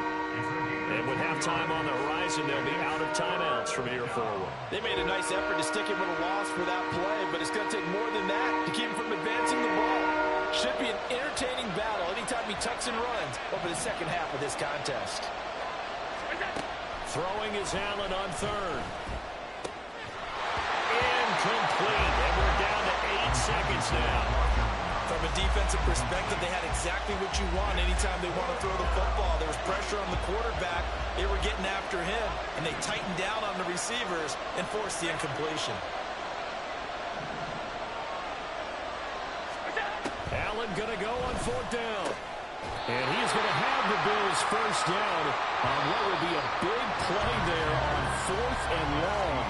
[SPEAKER 2] And with halftime on the horizon, they'll be out of timeouts from here forward.
[SPEAKER 4] They made a nice effort to stick him with a loss for that play, but it's going to take more than that to keep him from advancing the ball. Should be an entertaining battle anytime he tucks and runs over the second half of this contest.
[SPEAKER 2] Throwing is Allen on third. Incomplete. And we're down to 8 seconds now.
[SPEAKER 4] From a defensive perspective, they had exactly what you want anytime they want to throw the football. There was pressure on the quarterback. They were getting after him, and they tightened down on the receivers and forced the incompletion.
[SPEAKER 2] Allen going to go on fourth down. And he's going to have the Bills first down on what will be a big play there on fourth and long.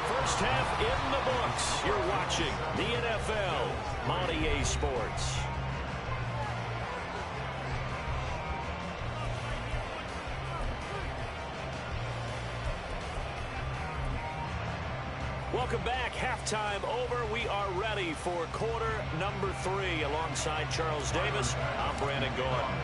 [SPEAKER 2] First half in the books. You're watching the NFL on EA Sports. Welcome back. Halftime over. We are ready for quarter number 3. Alongside Charles Davis, I'm Brandon Gordon.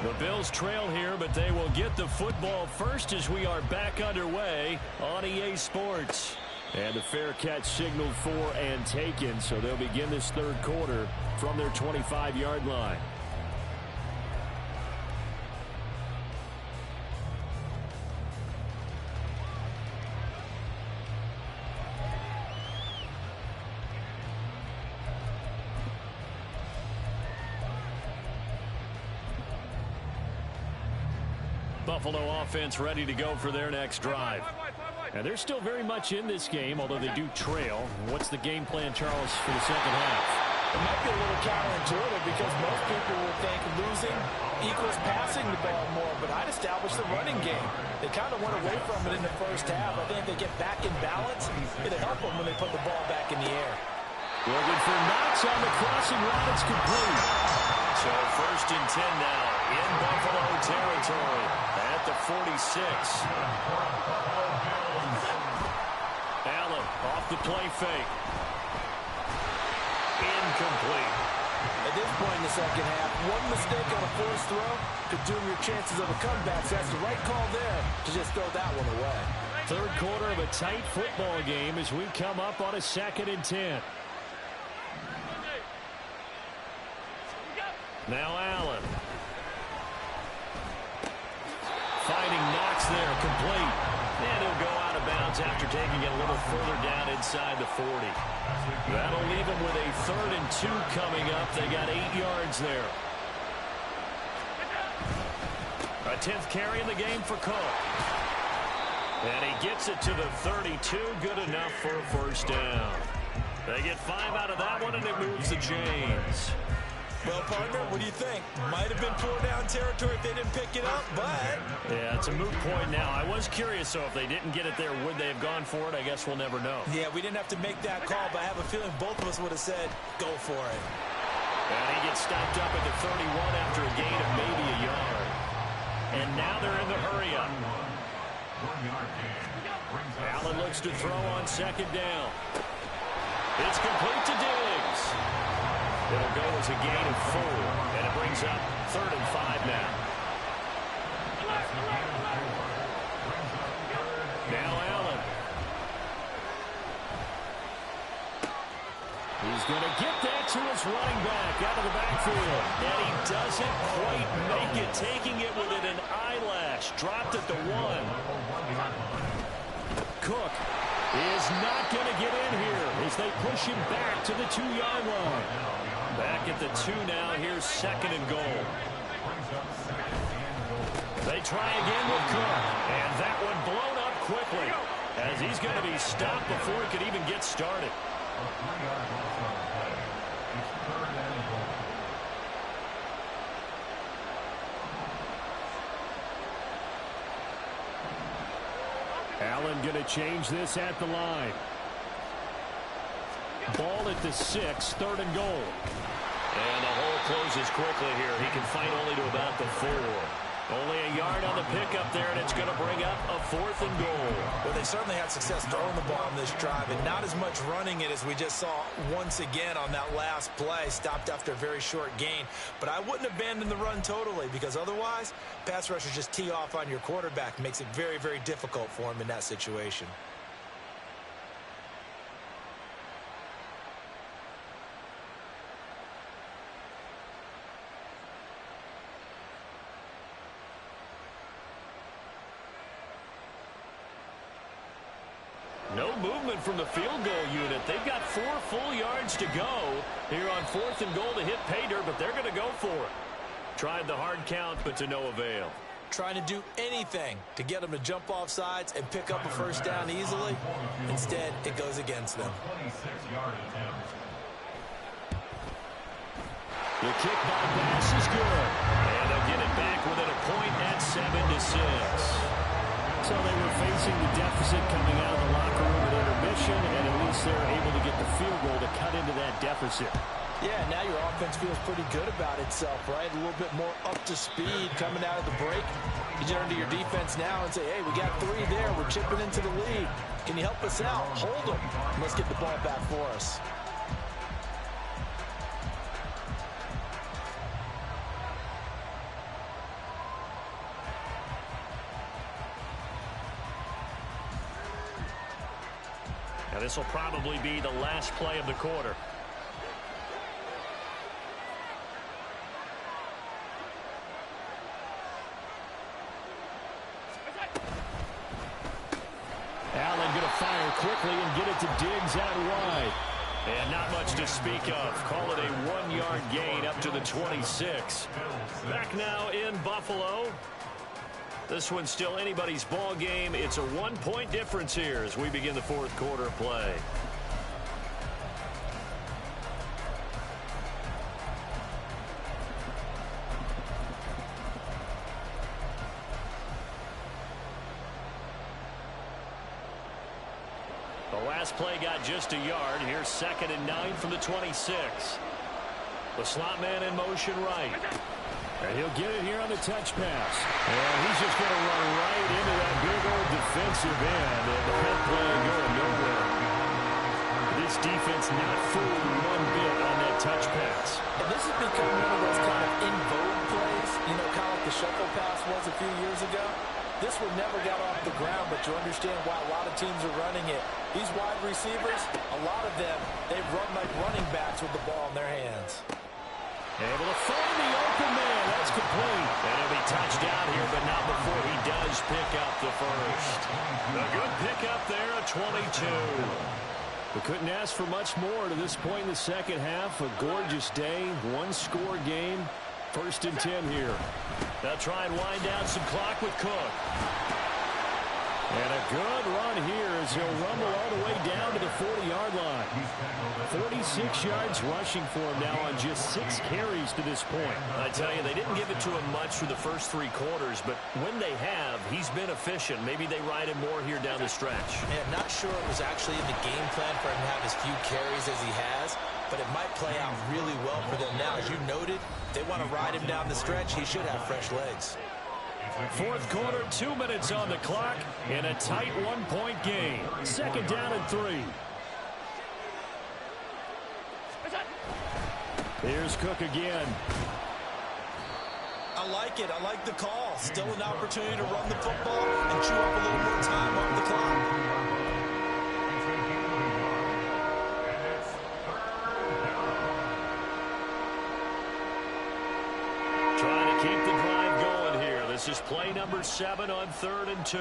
[SPEAKER 2] The Bills trail here, but they will get the football first as we are back underway on EA Sports. And the fair catch signaled for and taken, so they'll begin this third quarter from their 25-yard line. Buffalo offense ready to go for their next drive. And they're still very much in this game, although they do trail. What's the game plan, Charles, for the second half?
[SPEAKER 4] It might be a little counterintuitive because most people would think losing equals passing the ball more, but I'd establish the running game. They kind of went away from it in the first half. I think if they get back in balance, it'll help them when they put the ball back in the air.
[SPEAKER 2] Looking for Knox on the crossing route. It's complete. So first and 10 now in Buffalo territory at the 46. Allen off the play fake. Incomplete.
[SPEAKER 4] At this point in the second half, one mistake on a forced throw could doom your chances of a comeback. So that's the right call there to just throw that one away.
[SPEAKER 6] third quarter of a tight football game as we come up on a 2nd and 10. Now Allen. Finding Knox there, complete. And he'll go out of bounds after taking it a little further down inside the 40. That'll leave him with a 3rd and 2 coming up. They got 8 yards there. A 10th carry in the game for Cook. And he gets it to the 32. Good enough for a first down. They get 5 out of that one, and it moves the chains.
[SPEAKER 4] Well, partner, what do you think? Might have been 4-down territory if they didn't pick it up, but...
[SPEAKER 6] Yeah, it's a moot point now. I was curious, so if they didn't get it there, would they have gone for it? I guess we'll never know.
[SPEAKER 4] Yeah, we didn't have to make that call, but I have a feeling both of us would have said, go for it.
[SPEAKER 6] And he gets stopped up at the 31 after a gain of maybe a yard. And now they're in the hurry-up. Allen looks to throw on 2nd down. It's complete to Diggs. It'll go as a gain of 4, and it brings up 3rd and 5 now. Now Allen. He's going to get that to his running back out of the backfield. And he doesn't quite make it, taking it within an eyelash. Dropped at the 1. Cook is not going to get in here as they push him back to the 2-yard line. Back at the 2 now. Here's 2nd and goal. They try again with Cook. And that one blown up quickly as he's going to be stopped before he could even get started. Allen going to change this at the line. Ball at the 6, 3rd and goal. And the hole closes quickly here. He can fight only to about the 4. Only a yard on the pickup there, and it's going to bring up a 4th and goal.
[SPEAKER 4] Well, they certainly had success throwing the ball on this drive, and not as much running it as we just saw once again on that last play. Stopped after a very short gain. But I wouldn't abandon the run totally, because otherwise, pass rushers just tee off on your quarterback. Makes it very, very difficult for him in that situation.
[SPEAKER 6] No movement from the field goal unit. They've got 4 full yards to go here on 4th and goal to hit pay dirt, but they're going to go for it. Tried the hard count, but to no avail.
[SPEAKER 4] Trying to do anything to get them to jump off sides and pick up a first down easily. Instead, it goes against them.
[SPEAKER 6] The kick by Bass is good. And they'll get it back within a point at 7-6. So they were facing the deficit coming out of the locker room at intermission, and at least they're able to get the field goal to cut into that deficit.
[SPEAKER 4] Yeah, now your offense feels pretty good about itself, right? A little bit more up to speed coming out of the break. You turn to your defense now and say, hey, we got 3 there. We're chipping into the lead. Can you help us out? Hold them. Let's get the ball back for us.
[SPEAKER 6] Now this will probably be the last play of the quarter. Allen going to fire quickly and get it to Diggs out wide. And not much to speak of. Call it a 1-yard gain up to the 26. Back now in Buffalo. This one's still anybody's ball game. It's a 1-point difference here as we begin the 4th quarter of play. The last play got just a yard. Here's 2nd and 9 from the 26. The slot man in motion right. And he'll get it here on the touch pass. And he's just going to run right into that big old defensive end. And that play going nowhere. This defense not fooled one bit on that touch pass.
[SPEAKER 4] And this has become one of those kind of in vogue plays, you know, kind of like the shuffle pass was a few years ago. This one never got off the ground, but you understand why a lot of teams are running it. These wide receivers, a lot of them, they run like running backs with the ball in their hands.
[SPEAKER 2] Able to find the open man. That's complete. And he'll be touched out here, but not before he does pick up the first. A good pickup there at 22. We couldn't ask for much more to this point in the second half. A gorgeous day, one-score game. 1st and 10 here. They'll try and wind down some clock with Cook. And a good run here as he'll rumble all the way down to the 40-yard line. 46 yards rushing for him now on just 6 carries to this point.
[SPEAKER 6] I tell you, they didn't give it to him much for the first 3 quarters, but when they have, he's been efficient. Maybe they ride him more here down the stretch.
[SPEAKER 4] Yeah, not sure it was actually in the game plan for him to have as few carries as he has, but it might play out really well for them now. As you noted, they want to ride him down the stretch. He should have fresh legs.
[SPEAKER 2] 4th quarter, 2 minutes on the clock, in a tight 1-point game. 2nd down and 3. Here's Cook again.
[SPEAKER 4] I like it. I like the call. Still an opportunity to run the football and chew up a little more time off the clock.
[SPEAKER 2] This is play number 7 on 3rd and 2.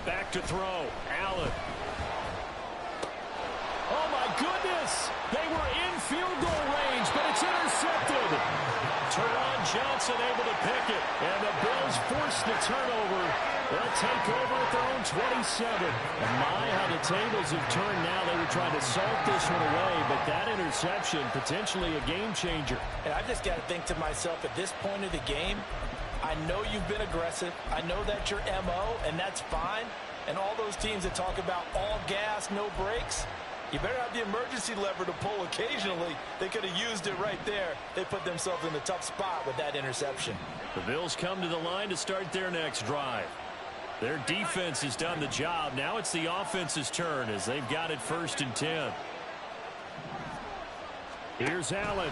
[SPEAKER 2] Back to throw. Allen. Oh, my goodness. They were in field goal range, but it's intercepted. Teron Johnson able to pick it, and the Bills force the turnover. They'll take over at their own 27. And my, how the tables have turned now. They were trying to salt this one away, but that interception, potentially a game changer.
[SPEAKER 4] And I just got to think to myself, at this point of the game, I know you've been aggressive. I know that's your MO, and that's fine. And all those teams that talk about all gas, no brakes, you better have the emergency lever to pull occasionally. They could have used it right there. They put themselves in a tough spot with that interception.
[SPEAKER 2] The Bills come to the line to start their next drive. Their defense has done the job. Now it's the offense's turn as they've got it 1st and 10. Here's Allen.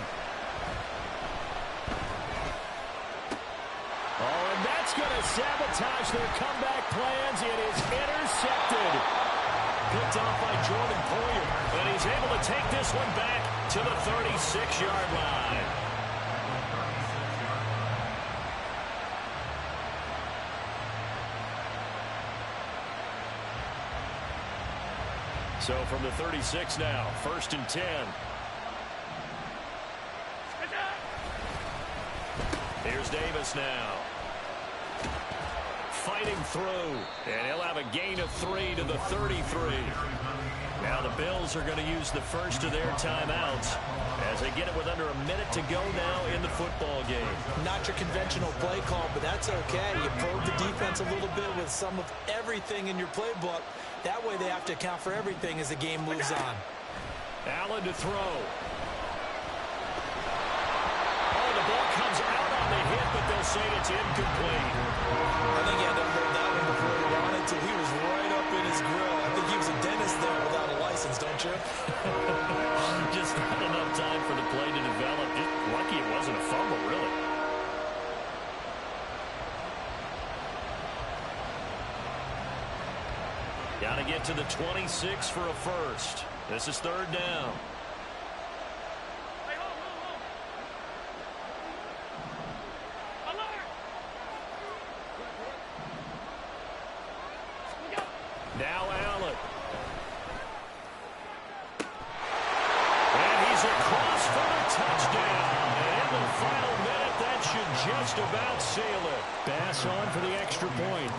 [SPEAKER 2] Oh, and that's going to sabotage their comeback plans. It is intercepted. Picked off by Jordan Poyer. And he's able to take this one back to the 36-yard line. So from the 36 now, 1st and 10. Here's Davis now. Fighting through, and he'll have a gain of 3 to the 33. Now the Bills are going to use the first of their timeouts as they get it with under a minute to go now in the football game.
[SPEAKER 4] Not your conventional play call, but that's okay. You probe the defense a little bit with some of everything in your playbook. That way they have to account for everything as the game moves on.
[SPEAKER 2] Allen to throw. Oh, the ball comes out on the hit, but they'll say it's incomplete.
[SPEAKER 4] I think he had to hold that one before he wanted to. He was right up in his grill. I think he was a dentist there without a license, don't you?
[SPEAKER 2] Just not enough time for the play to develop. Just lucky it wasn't a fumble, really. Got to get to the 26 for a first. This is 3rd down. Now Allen. And he's across for the touchdown. And in the final minute, that should just about seal it. Bass on for the extra point.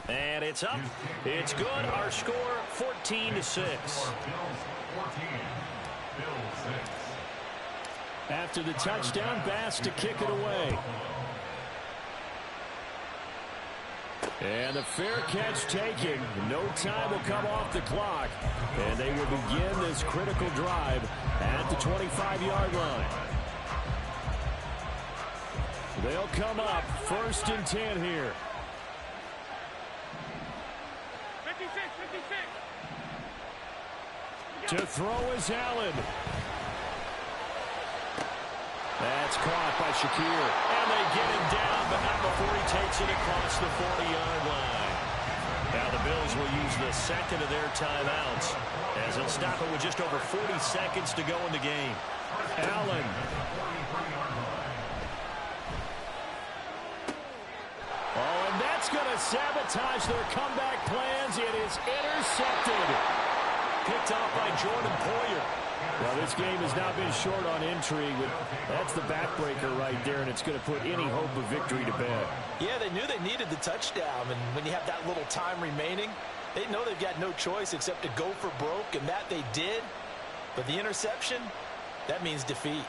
[SPEAKER 2] And it's up. It's good. Our score, 14-6. After the touchdown, Bass to kick it away. And the fair catch taken. No time will come off the clock. And they will begin this critical drive at the 25-yard line. They'll come up 1st and 10 here.
[SPEAKER 8] 56.
[SPEAKER 2] To throw is Allen. That's caught by Shakir.
[SPEAKER 6] And they get him down, but not before he takes it across the 40-yard line. Now the Bills will use the second of their timeouts as they'll stop it with just over 40 seconds to go in the game.
[SPEAKER 2] Allen. Oh, and that's going to sabotage their comeback plans. It is intercepted.
[SPEAKER 6] Picked off by Jordan Poyer.
[SPEAKER 2] Well, this game has not been short on intrigue. That's the backbreaker right there, and it's going to put any hope of victory to bed.
[SPEAKER 4] Yeah, they knew they needed the touchdown, and when you have that little time remaining, they know they've got no choice except to go for broke, and that they did. But the interception, that means defeat.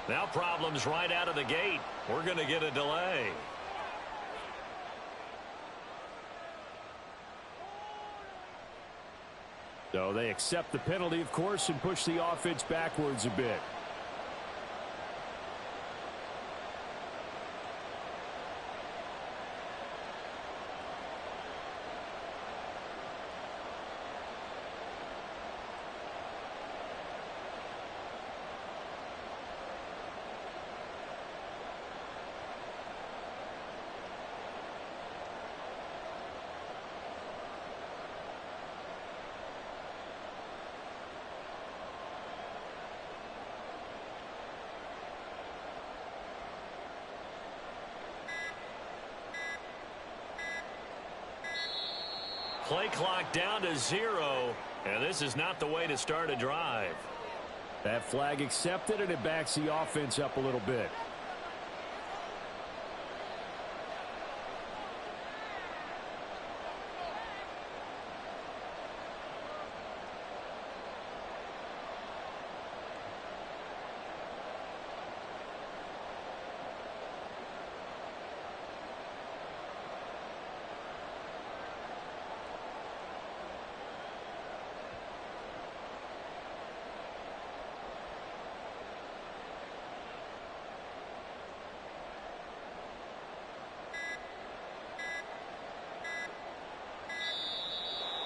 [SPEAKER 6] Now problems right out of the gate. We're going to get a delay.
[SPEAKER 2] So they accept the penalty, of course, and push the offense backwards a bit.
[SPEAKER 6] Play clock down to 0, and this is not the way to start a drive.
[SPEAKER 2] That flag accepted, and it backs the offense up a little bit.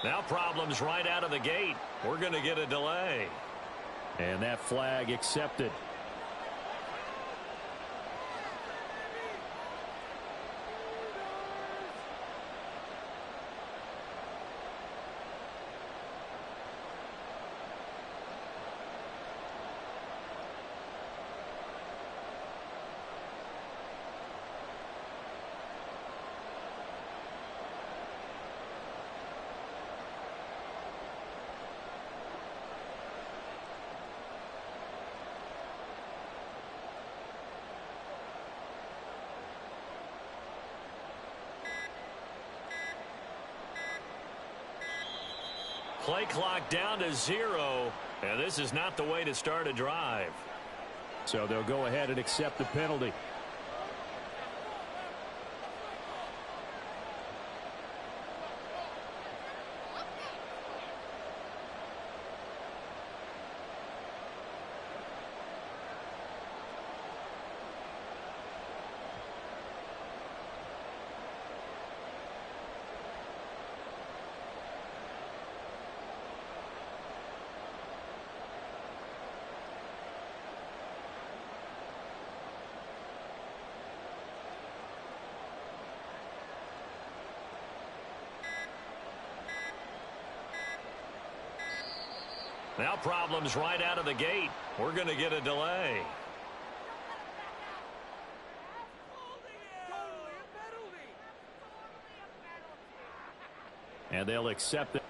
[SPEAKER 6] Now problems right out of the gate. We're going to get a delay.
[SPEAKER 2] And that flag accepted.
[SPEAKER 6] Play clock down to 0, and this is not the way to start a drive.
[SPEAKER 2] So they'll go ahead and accept the penalty.
[SPEAKER 6] Now problems right out of the gate. We're going to get a delay.
[SPEAKER 2] And they'll accept it.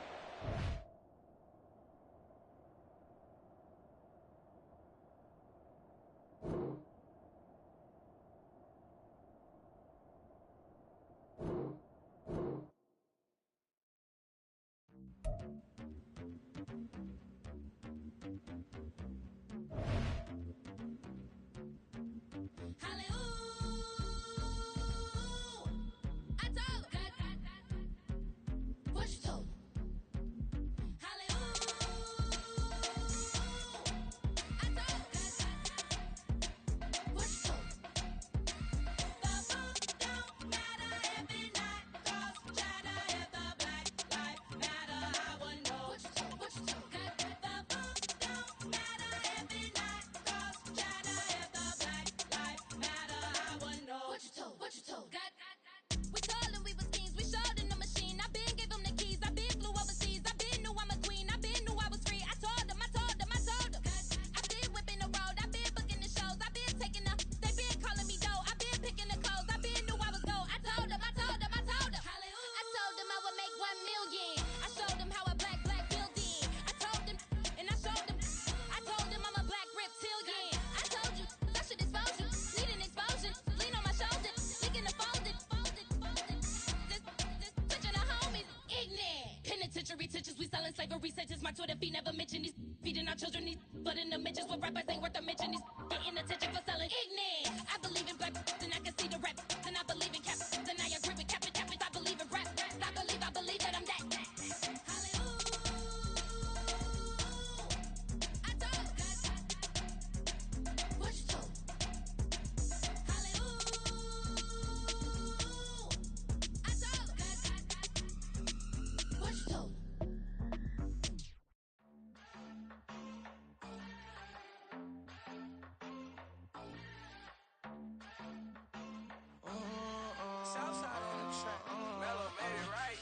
[SPEAKER 5] Southside on the track. Mellow made it right.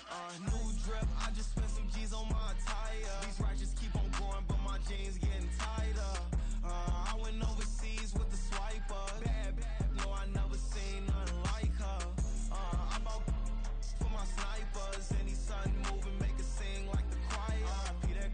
[SPEAKER 1] New drip, I just spent some G's on my attire. These righteous keep on going, but my jeans getting tighter. I went overseas with the swiper. Bad, no, I never seen nothing like her. I bought for my snipers. Any sun moving, make it sing like the choir. Peter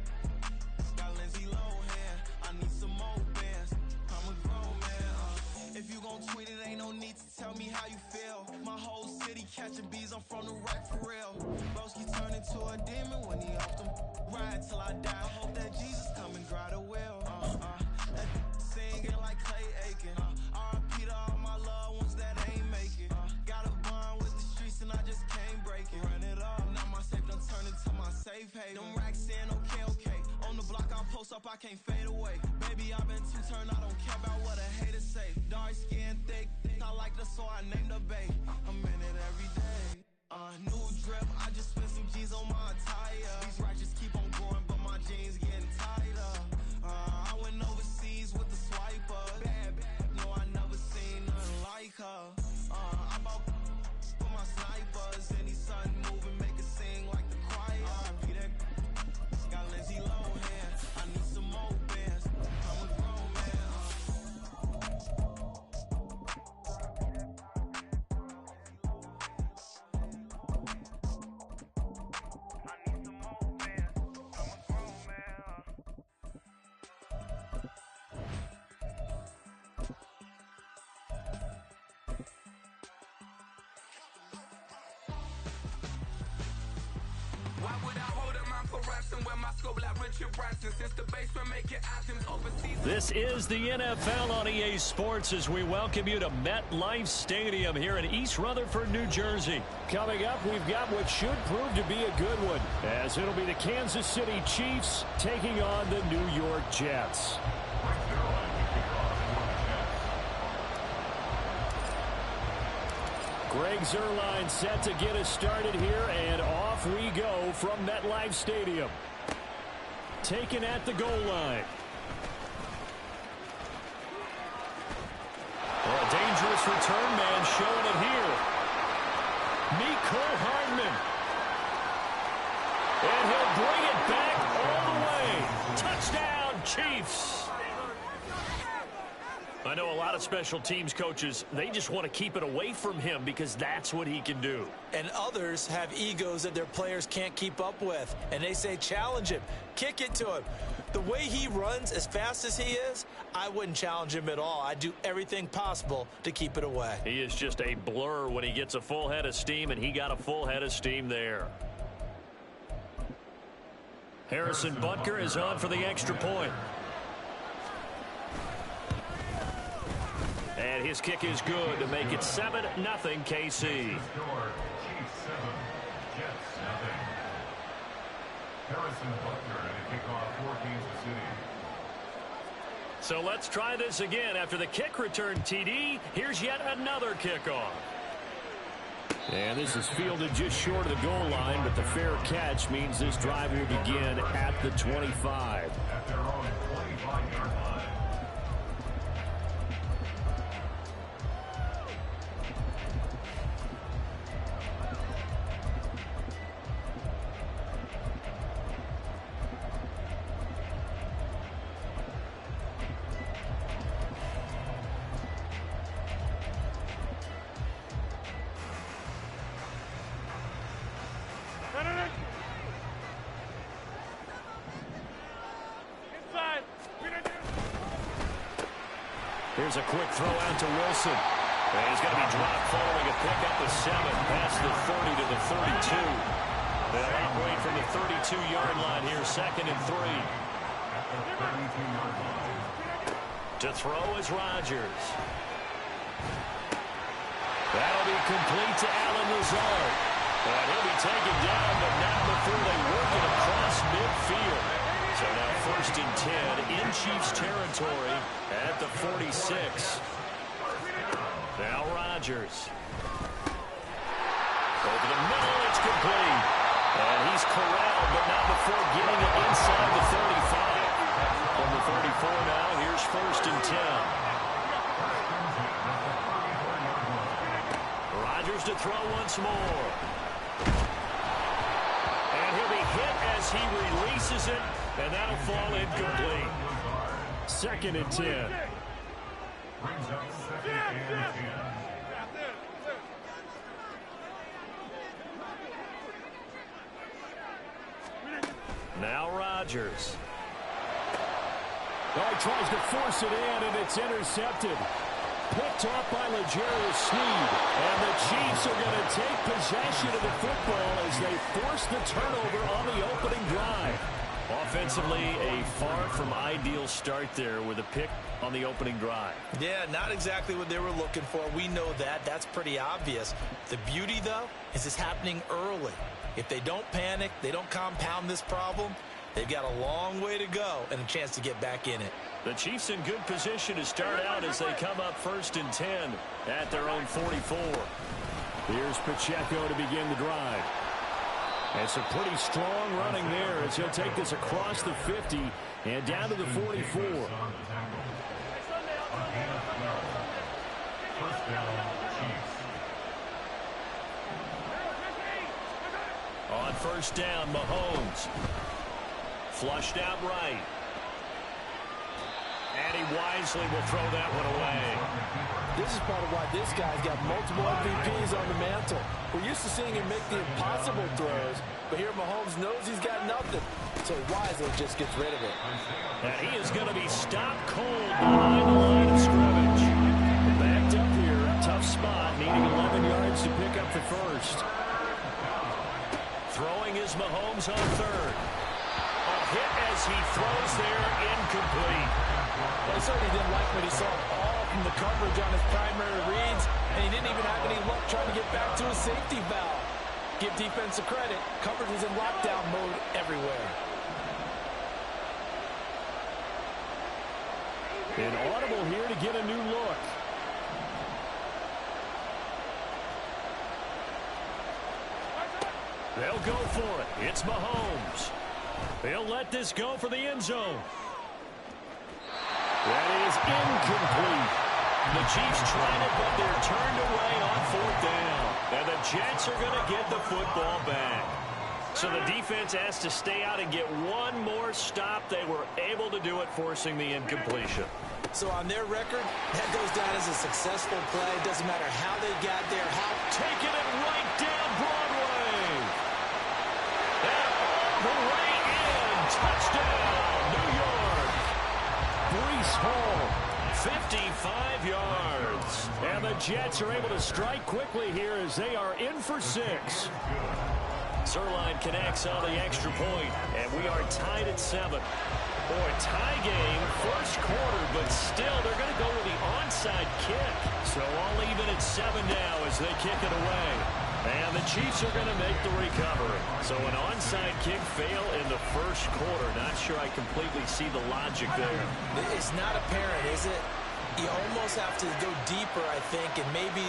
[SPEAKER 1] got Lindsay Lohan. I need some more bands. I'm a grown man. If you gon' tweet it, ain't no need to tell me how you feel. My whole city catching bees, I'm from the rack for real. Broski turned into a demon when he off them. Ride till I die. I hope that Jesus come and grab the wheel. That singing like Clay Aiken. R.I.P. to all my loved ones that ain't make it. Got a bond with the streets and I just can't break it. Run it up, now my safe done turned into my safe haven. Them racks in, okay. On the block I post up, I can't fade away. Baby, I've been too turned, I don't care about what a hater say. Dark skin, thick, I like the so I named the babe. I'm in it every day. New drip, I just spent some G's on my attire. These righteous keep on going, but my jeans getting tighter. I went overseas with the swiper. Bad, no, I never seen nothing like her. I bought for my snipers. Any sun moving, make it sing like the choir. Peter got Lindsay Lohan. I need some more bands. I'm a grown man.
[SPEAKER 5] Why would I hold a man for ransom when my scope like Richard Branson? Since the basement making anthems overseas.
[SPEAKER 2] This is the NFL on EA Sports as we welcome you to MaddenLive Stadium here in East Rutherford, New Jersey. Coming up, we've got what should prove to be a good one, as it'll be the Kansas City Chiefs taking on the New York Jets. Greg Zuerlein set to get us started here, and off we go from MetLife Stadium. Taken at the goal line. Well, a dangerous return man showing it here. Mecole Hardman. And he'll bring it back all the way. Touchdown, Chiefs. I know a lot of special teams coaches, they just want to keep it away from him because that's what he can do.
[SPEAKER 4] And others have egos that their players can't keep up with. And they say, challenge him, kick it to him. The way he runs as fast as he is, I wouldn't challenge him at all. I'd do everything possible to keep it away.
[SPEAKER 2] He is just a blur when he gets a full head of steam, and he got a full head of steam there. Harrison Butker is on for the extra point. And his kick is good to make it 7-0 KC.
[SPEAKER 3] Harrison Butker and a kickoff for Kansas City.
[SPEAKER 2] So let's try this again. After the kick return TD, here's yet another kickoff. And this is fielded just short of the goal line, but the fair catch means this drive will begin at the 25.
[SPEAKER 3] At their own 25-yard line.
[SPEAKER 2] Here's a quick throw out to Wilson. And he's going to be dropped following a pickup of 7 past the 30 to the 32. They'll operate from the 32-yard line here, 2nd and 3. To throw is Rodgers. That'll be complete to Allen Lazard. And he'll be taken down, but not before they work it across midfield. So now 1st and 10 in Chiefs territory at the 46. Now Rodgers. Over the middle, it's complete. And he's corralled, but not before getting it inside the 35. From the 34 now, here's 1st and 10. Rodgers to throw once more. And he'll be hit as he releases it, and that'll fall incomplete. 2nd and 10.
[SPEAKER 3] Brings up 2nd and 10.
[SPEAKER 2] Now Rodgers.
[SPEAKER 6] Oh, he tries to force it in, and it's intercepted. Picked off by L'Jarius Sneed.
[SPEAKER 2] And the Chiefs are going to take possession of the football as they force the turnover on the opening drive. Offensively, a far from ideal start there with a pick on the opening drive.
[SPEAKER 4] Yeah, not exactly what they were looking for. We know that. That's pretty obvious. The beauty, though, is it's happening early. If they don't panic, they don't compound this problem, they've got a long way to go and a chance to get back in it.
[SPEAKER 2] The Chiefs in good position to start out as they come up 1st and 10 at their own 44.
[SPEAKER 6] Here's Pacheco to begin the drive.
[SPEAKER 2] And some pretty strong running there as he'll take this across the 50 and down to the 44.
[SPEAKER 3] First down, Chiefs.
[SPEAKER 2] On 1st down, Mahomes. Flushed out right. And he wisely will throw that one away.
[SPEAKER 4] This is part of why this guy's got multiple MVPs on the mantle. We're used to seeing him make the impossible throws, but here Mahomes knows he's got nothing, so he wisely just gets rid of it.
[SPEAKER 2] And he is going to be stopped cold behind the line of scrimmage. Backed up here, tough spot, needing 11 yards to pick up the first. Throwing is Mahomes on 3rd. A hit as he throws there, incomplete.
[SPEAKER 4] Well, he certainly didn't like what he saw all from the coverage on his primary reads, and he didn't even have any luck trying to get back to his safety valve. Give defensive credit. Coverage was in lockdown mode everywhere.
[SPEAKER 6] An audible here to get a new look.
[SPEAKER 2] They'll go for it. It's Mahomes. They'll let this go for the end zone.
[SPEAKER 6] That is incomplete.
[SPEAKER 2] The Chiefs tried it, but they're turned away on 4th down. And the Jets are going to get the football back. So the defense has to stay out and get one more stop. They were able to do it, forcing the incompletion.
[SPEAKER 4] So on their record, that goes down as a successful play. Doesn't matter how they got there,
[SPEAKER 2] taking it right down Broadway. And all the way in. Touchdown, New York.
[SPEAKER 6] Breece Hall,
[SPEAKER 2] 55 yards.
[SPEAKER 6] And the Jets are able to strike quickly here as they are in for 6.
[SPEAKER 2] Zerline connects on the extra point, and we are tied at 7. Boy, tie game, first quarter, but still they're going to go with the onside kick. So all even at 7 now as they kick it away. And the Chiefs are going to make the recovery. So an onside kick fail in the first quarter. Not sure I completely see the logic there.
[SPEAKER 4] It's not apparent, is it? You almost have to go deeper, I think, and maybe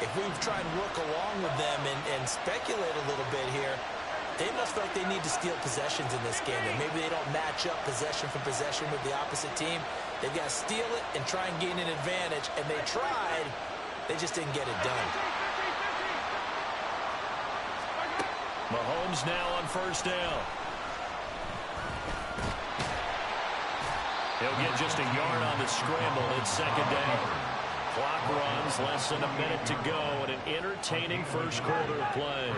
[SPEAKER 4] if we try and work along with them and speculate a little bit here, they must feel like they need to steal possessions in this game. And maybe they don't match up possession for possession with the opposite team. They've got to steal it and try and gain an advantage. And they tried. They just didn't get it done.
[SPEAKER 2] Mahomes now on 1st down. He'll get just a yard on the scramble at 2nd down. Clock runs, less than a minute to go, and an entertaining first quarter of play.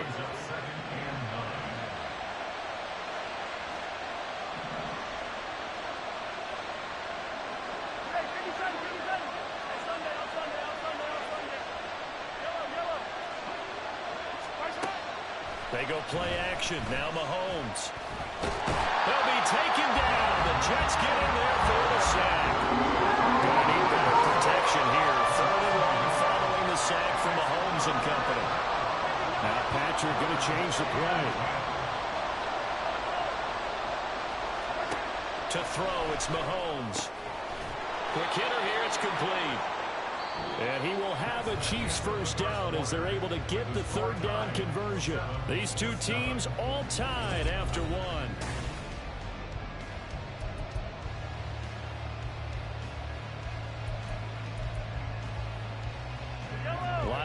[SPEAKER 2] They go play action. Now Mahomes. They'll be taken down. The Jets get in there for the sack. Going to need better protection here. 3rd and long following the sack from Mahomes and company.
[SPEAKER 6] Now Patrick going to change the play.
[SPEAKER 2] To throw, it's Mahomes. Quick hitter here. It's complete.
[SPEAKER 6] And he will have a Chiefs first down as they're able to get the 3rd down conversion.
[SPEAKER 2] These two teams all tied after 1.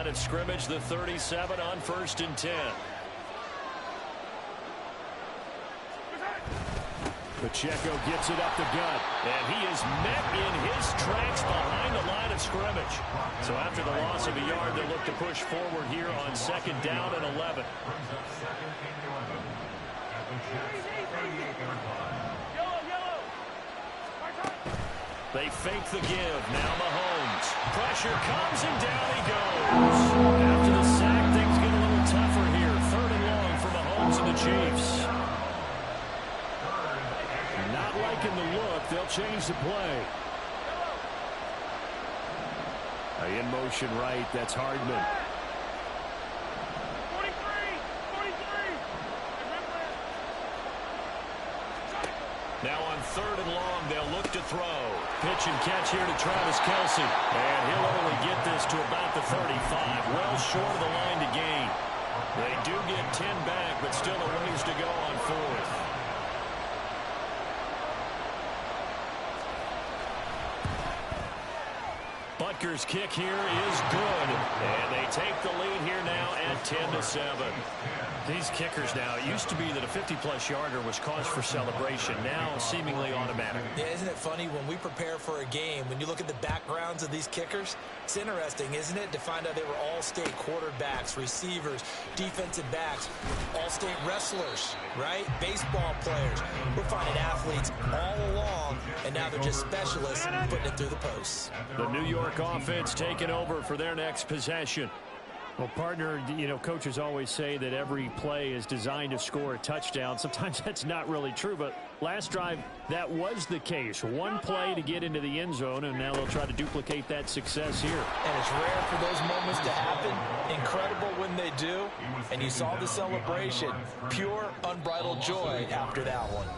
[SPEAKER 2] line of scrimmage, the 37 on 1st and 10. Pacheco gets it up the gut, and he is met in his tracks behind the line of scrimmage. So after the loss of a yard, they'll look to push forward here on 2nd down and 11. They fake the give. Now Mahomes. Pressure comes, and down he goes. After the sack, things get a little tougher here. 3rd and long for Mahomes and the Chiefs. Not liking the look. They'll change the play. In motion right. That's Hardman. 43. Now on 3rd and long, they'll look to throw. Pitch and catch here to Travis Kelce. And he'll only get this to about the 35. Well short of the line to gain. They do get 10 back, but still a ways to go on 4th. Butker's kick here is good. And they take the lead here now at 10-7. These kickers now, it used to be that a 50-plus yarder was cause for celebration. Now seemingly automatic.
[SPEAKER 4] Yeah, isn't it funny when we prepare for a game, when you look at the backgrounds of these kickers, it's interesting, isn't it, to find out they were all-state quarterbacks, receivers, defensive backs, all-state wrestlers, right? Baseball players. We're finding athletes all along, and now they're just specialists putting it through the posts.
[SPEAKER 2] The New York offense taking over for their next possession. Well, partner, you know, coaches always say that every play is designed to score a touchdown. Sometimes that's not really true, but last drive, that was the case. One play to get into the end zone, and now they'll try to duplicate that success here.
[SPEAKER 4] And it's rare for those moments to happen. Incredible when they do. And you saw the celebration. Pure, unbridled joy after that one.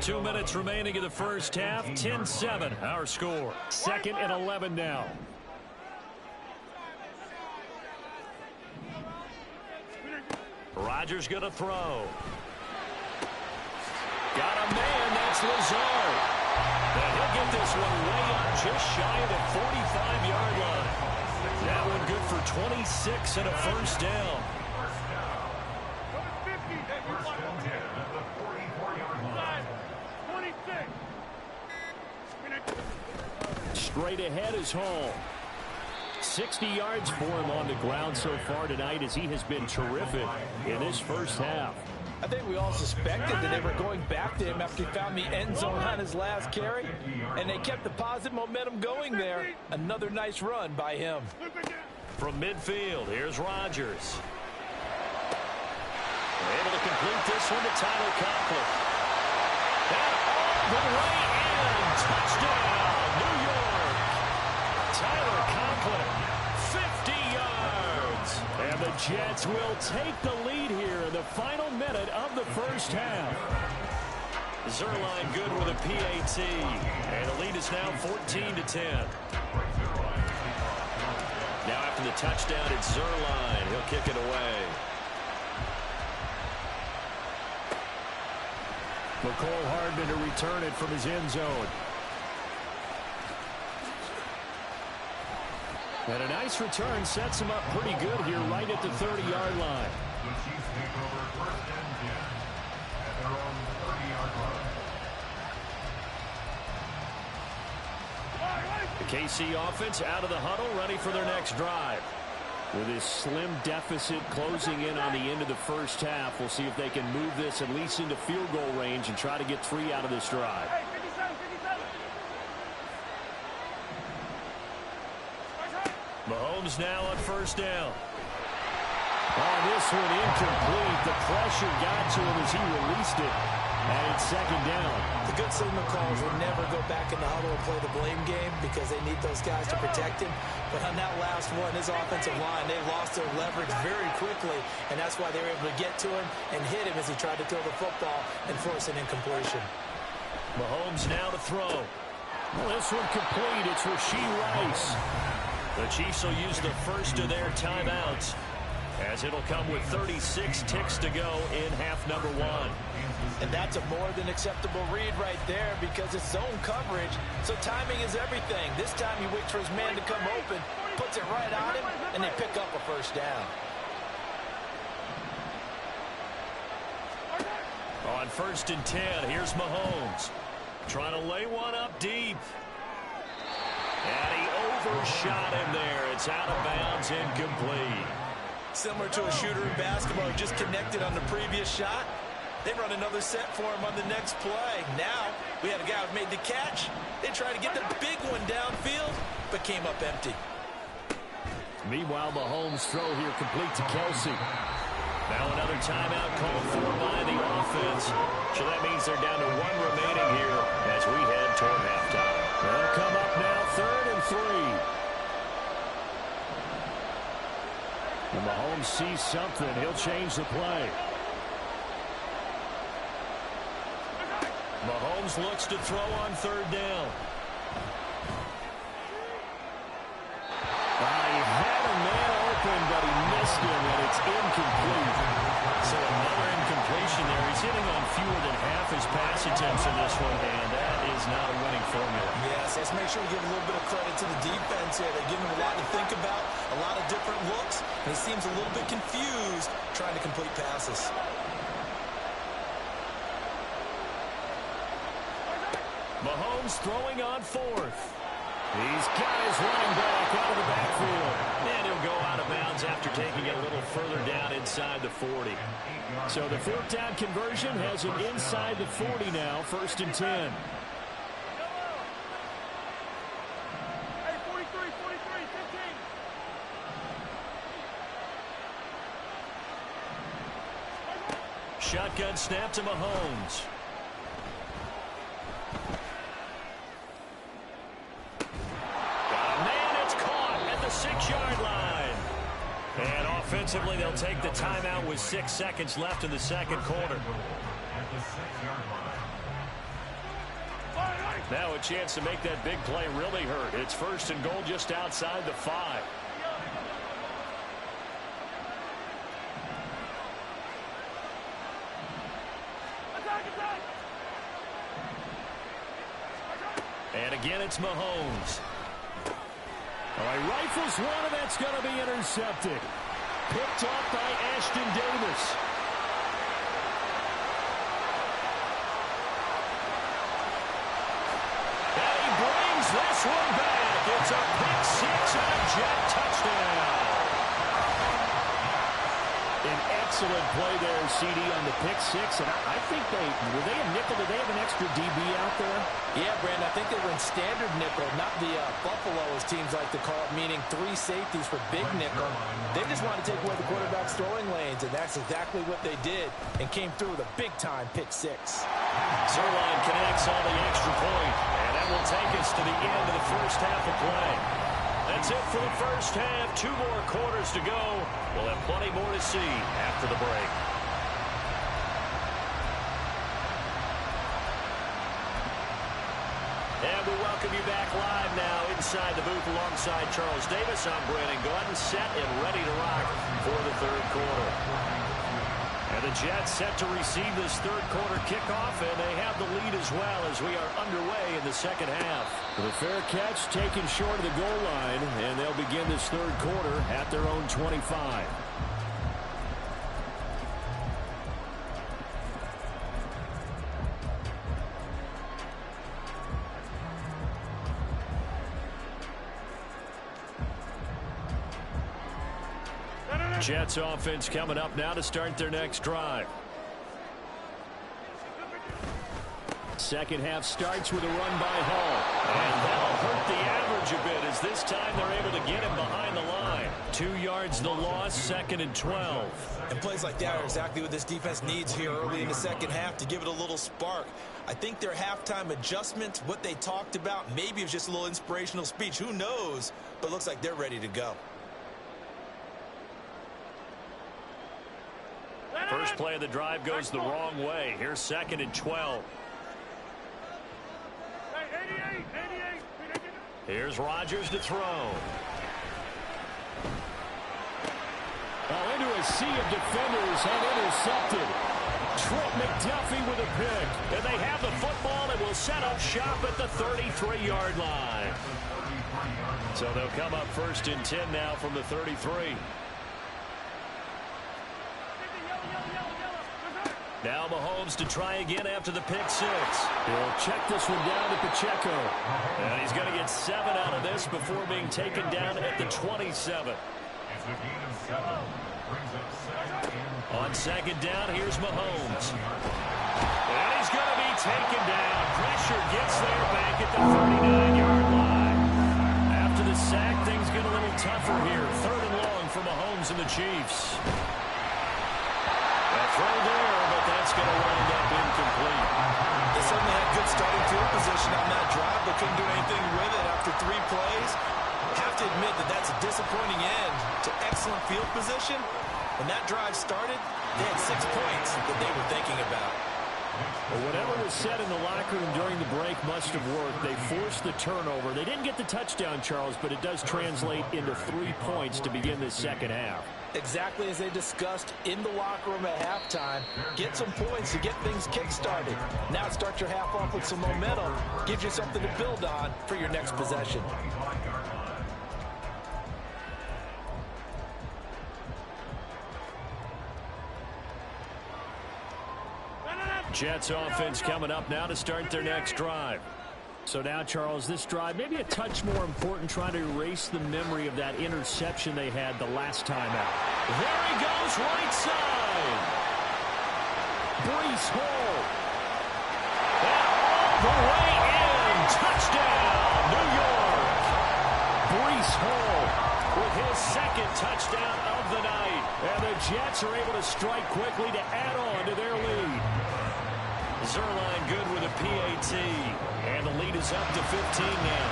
[SPEAKER 2] 2 minutes remaining in the first half. 10-7, our score. 2nd and 11 now. Rodgers going to throw. Got a man, that's Lazard. And he'll get this one way up just shy of the 45-yard line. That one good for 26 and a first down. Straight ahead is Hall. 60 yards for him on the ground so far tonight as he has been terrific in this first half.
[SPEAKER 4] I think we all suspected that they were going back to him after he found the end zone on his last carry, and they kept the positive momentum going there. Another nice run by him.
[SPEAKER 2] From midfield, here's Rodgers. Able to complete this one to Tyler Conklin. And all the way in. Touchdown, New York. Tyler Conklin, 50 yards. And the Jets will take the lead here in the final minute of the first half. Zerline good with a PAT. And the lead is now 14-10. Now after the touchdown, it's Zerline. He'll kick it away. McCole Hardman to return it from his end zone. And a nice return sets him up pretty good here right at the 30-yard line.
[SPEAKER 3] The Chiefs take over 1st and 10 at their own 30-yard line.
[SPEAKER 2] The KC offense out of the huddle, ready for their next drive. With this slim deficit closing in on the end of the first half, we'll see if they can move this at least into field goal range and try to get 3 out of this drive. Mahomes now on first down. Oh, this one incomplete. The pressure got to him as he released it. And it's 2nd down.
[SPEAKER 4] The good signal calls will never go back in the huddle and play the blame game because they need those guys to protect him. But on that last one, his offensive line, they lost their leverage very quickly, and that's why they were able to get to him and hit him as he tried to throw the football and force an incompletion.
[SPEAKER 2] Mahomes now to throw. Well, this one complete. It's Rashee Rice. The Chiefs will use the first of their timeouts. as it'll come with 36 ticks to go in half number one.
[SPEAKER 4] And that's a more than acceptable read right there because it's zone coverage, so timing is everything. This time he waits for his man to come open, puts it right on him, and they pick up a first down.
[SPEAKER 2] On 1st and 10, here's Mahomes. Trying to lay one up deep. And he overshot him there. It's out of bounds, incomplete.
[SPEAKER 4] Similar to a shooter in basketball who just connected on the previous shot. They run another set for him on the next play. Now we had a guy who made the catch. They tried to get the big one downfield, but came up empty.
[SPEAKER 2] Meanwhile, Mahomes' throw here complete to Kelsey. Now another timeout called for by the offense. So that means they're down to one remaining here as we head toward halftime. They'll come up now 3rd and 3. When Mahomes sees something, he'll change the play. Mahomes looks to throw on 3rd down. He had a man open, but he missed him, and it's incomplete. So another incompletion there. He's hitting on fewer than half his pass attempts in this one, and that is not a winning formula.
[SPEAKER 4] Yes, let's make sure we give a little bit of credit to the defense here. They're giving him a lot to think about, a lot of different looks, and he seems a little bit confused trying to complete passes.
[SPEAKER 2] Mahomes throwing on 4th. He's got his running back out of the backfield. And he'll go out of bounds after taking it a little further down inside the 40. So the 4th down conversion has him inside the 40 now, 1st and 10.
[SPEAKER 8] Hey, 43, 15.
[SPEAKER 2] Shotgun snap to Mahomes. The 6-yard line. And offensively, they'll take the timeout with 6 seconds left in the second quarter. Now a chance to make that big play really hurt. It's 1st and goal just outside the 5. And again, it's Mahomes. He rifles one, and that's going to be intercepted. Picked off by Ashton Davis. And he brings this one back. It's a pick 6 and a Jet touchdown. An excellent play there, CD, on the pick 6. And I think were they a nickel? Did they have an extra DB out there?
[SPEAKER 4] Yeah, Brandon, I think they were in standard nickel, not the Buffalo, as teams like to call it, meaning 3 safeties for big nickel. They just wanted to take away the quarterback's throwing lanes, and that's exactly what they did, and came through with a big-time pick 6.
[SPEAKER 2] Zerline connects on the extra point, and that will take us to the end of the first half of play. That's it for the first half. 2 more quarters to go. We'll have plenty more to see after the break. And we welcome you back live now inside the booth alongside Charles Davis. I'm Brandon Gordon, set and ready to rock for the 3rd quarter. And the Jets set to receive this 3rd quarter kickoff, and they have the lead as well as we are underway in the second half. The fair catch taken short of the goal line, and they'll begin this 3rd quarter at their own 25. Jets offense coming up now to start their next drive. Second half starts with a run by Hall. And that'll hurt the average a bit as this time they're able to get him behind the line. 2 yards the loss, 2nd and 12.
[SPEAKER 4] And plays like that are exactly what this defense needs here early in the second half to give it a little spark. I think their halftime adjustment, what they talked about, maybe it was just a little inspirational speech. Who knows? But it looks like they're ready to go.
[SPEAKER 2] First play of the drive goes the wrong way. Here's 2nd and 12. Here's Rodgers to throw. Oh, into a sea of defenders and intercepted. Trent McDuffie with a pick. And they have the football and will set up shop at the 33-yard line. So they'll come up 1st and 10 now from the 33. Now Mahomes to try again after the pick six. He'll check this one down to Pacheco. And he's going to get 7 out of this before being taken down at the 27. On 2nd down, here's Mahomes. And he's going to be taken down. Pressure gets there back at the 39-yard line. After the sack, things get a little tougher here. 3rd and long for Mahomes and the Chiefs. A throw there, but that's going to wind up incomplete.
[SPEAKER 4] They suddenly had good starting field position on that drive, but couldn't do anything with it after 3 plays. Have to admit that that's a disappointing end to excellent field position. When that drive started, they had 6 points that they were thinking about.
[SPEAKER 2] Well, whatever was said in the locker room during the break must have worked. They forced the turnover. They didn't get the touchdown, Charles, but it does translate into 3 points to begin this second half.
[SPEAKER 4] Exactly as they discussed in the locker room at halftime. Get some points to get things kick-started. Now start your half off with some momentum. Gives you something to build on for your next possession.
[SPEAKER 2] Jets offense coming up now to start their next drive. So now, Charles, this drive maybe a touch more important, trying to erase the memory of that interception they had the last time out. There he goes, right side. Breece Hall. And all the way in. Touchdown, New York. Breece Hall with his 2nd touchdown of the night. And the Jets are able to strike quickly to add on to their lead. Zerline good with a PAT. And the lead is up to 15 now.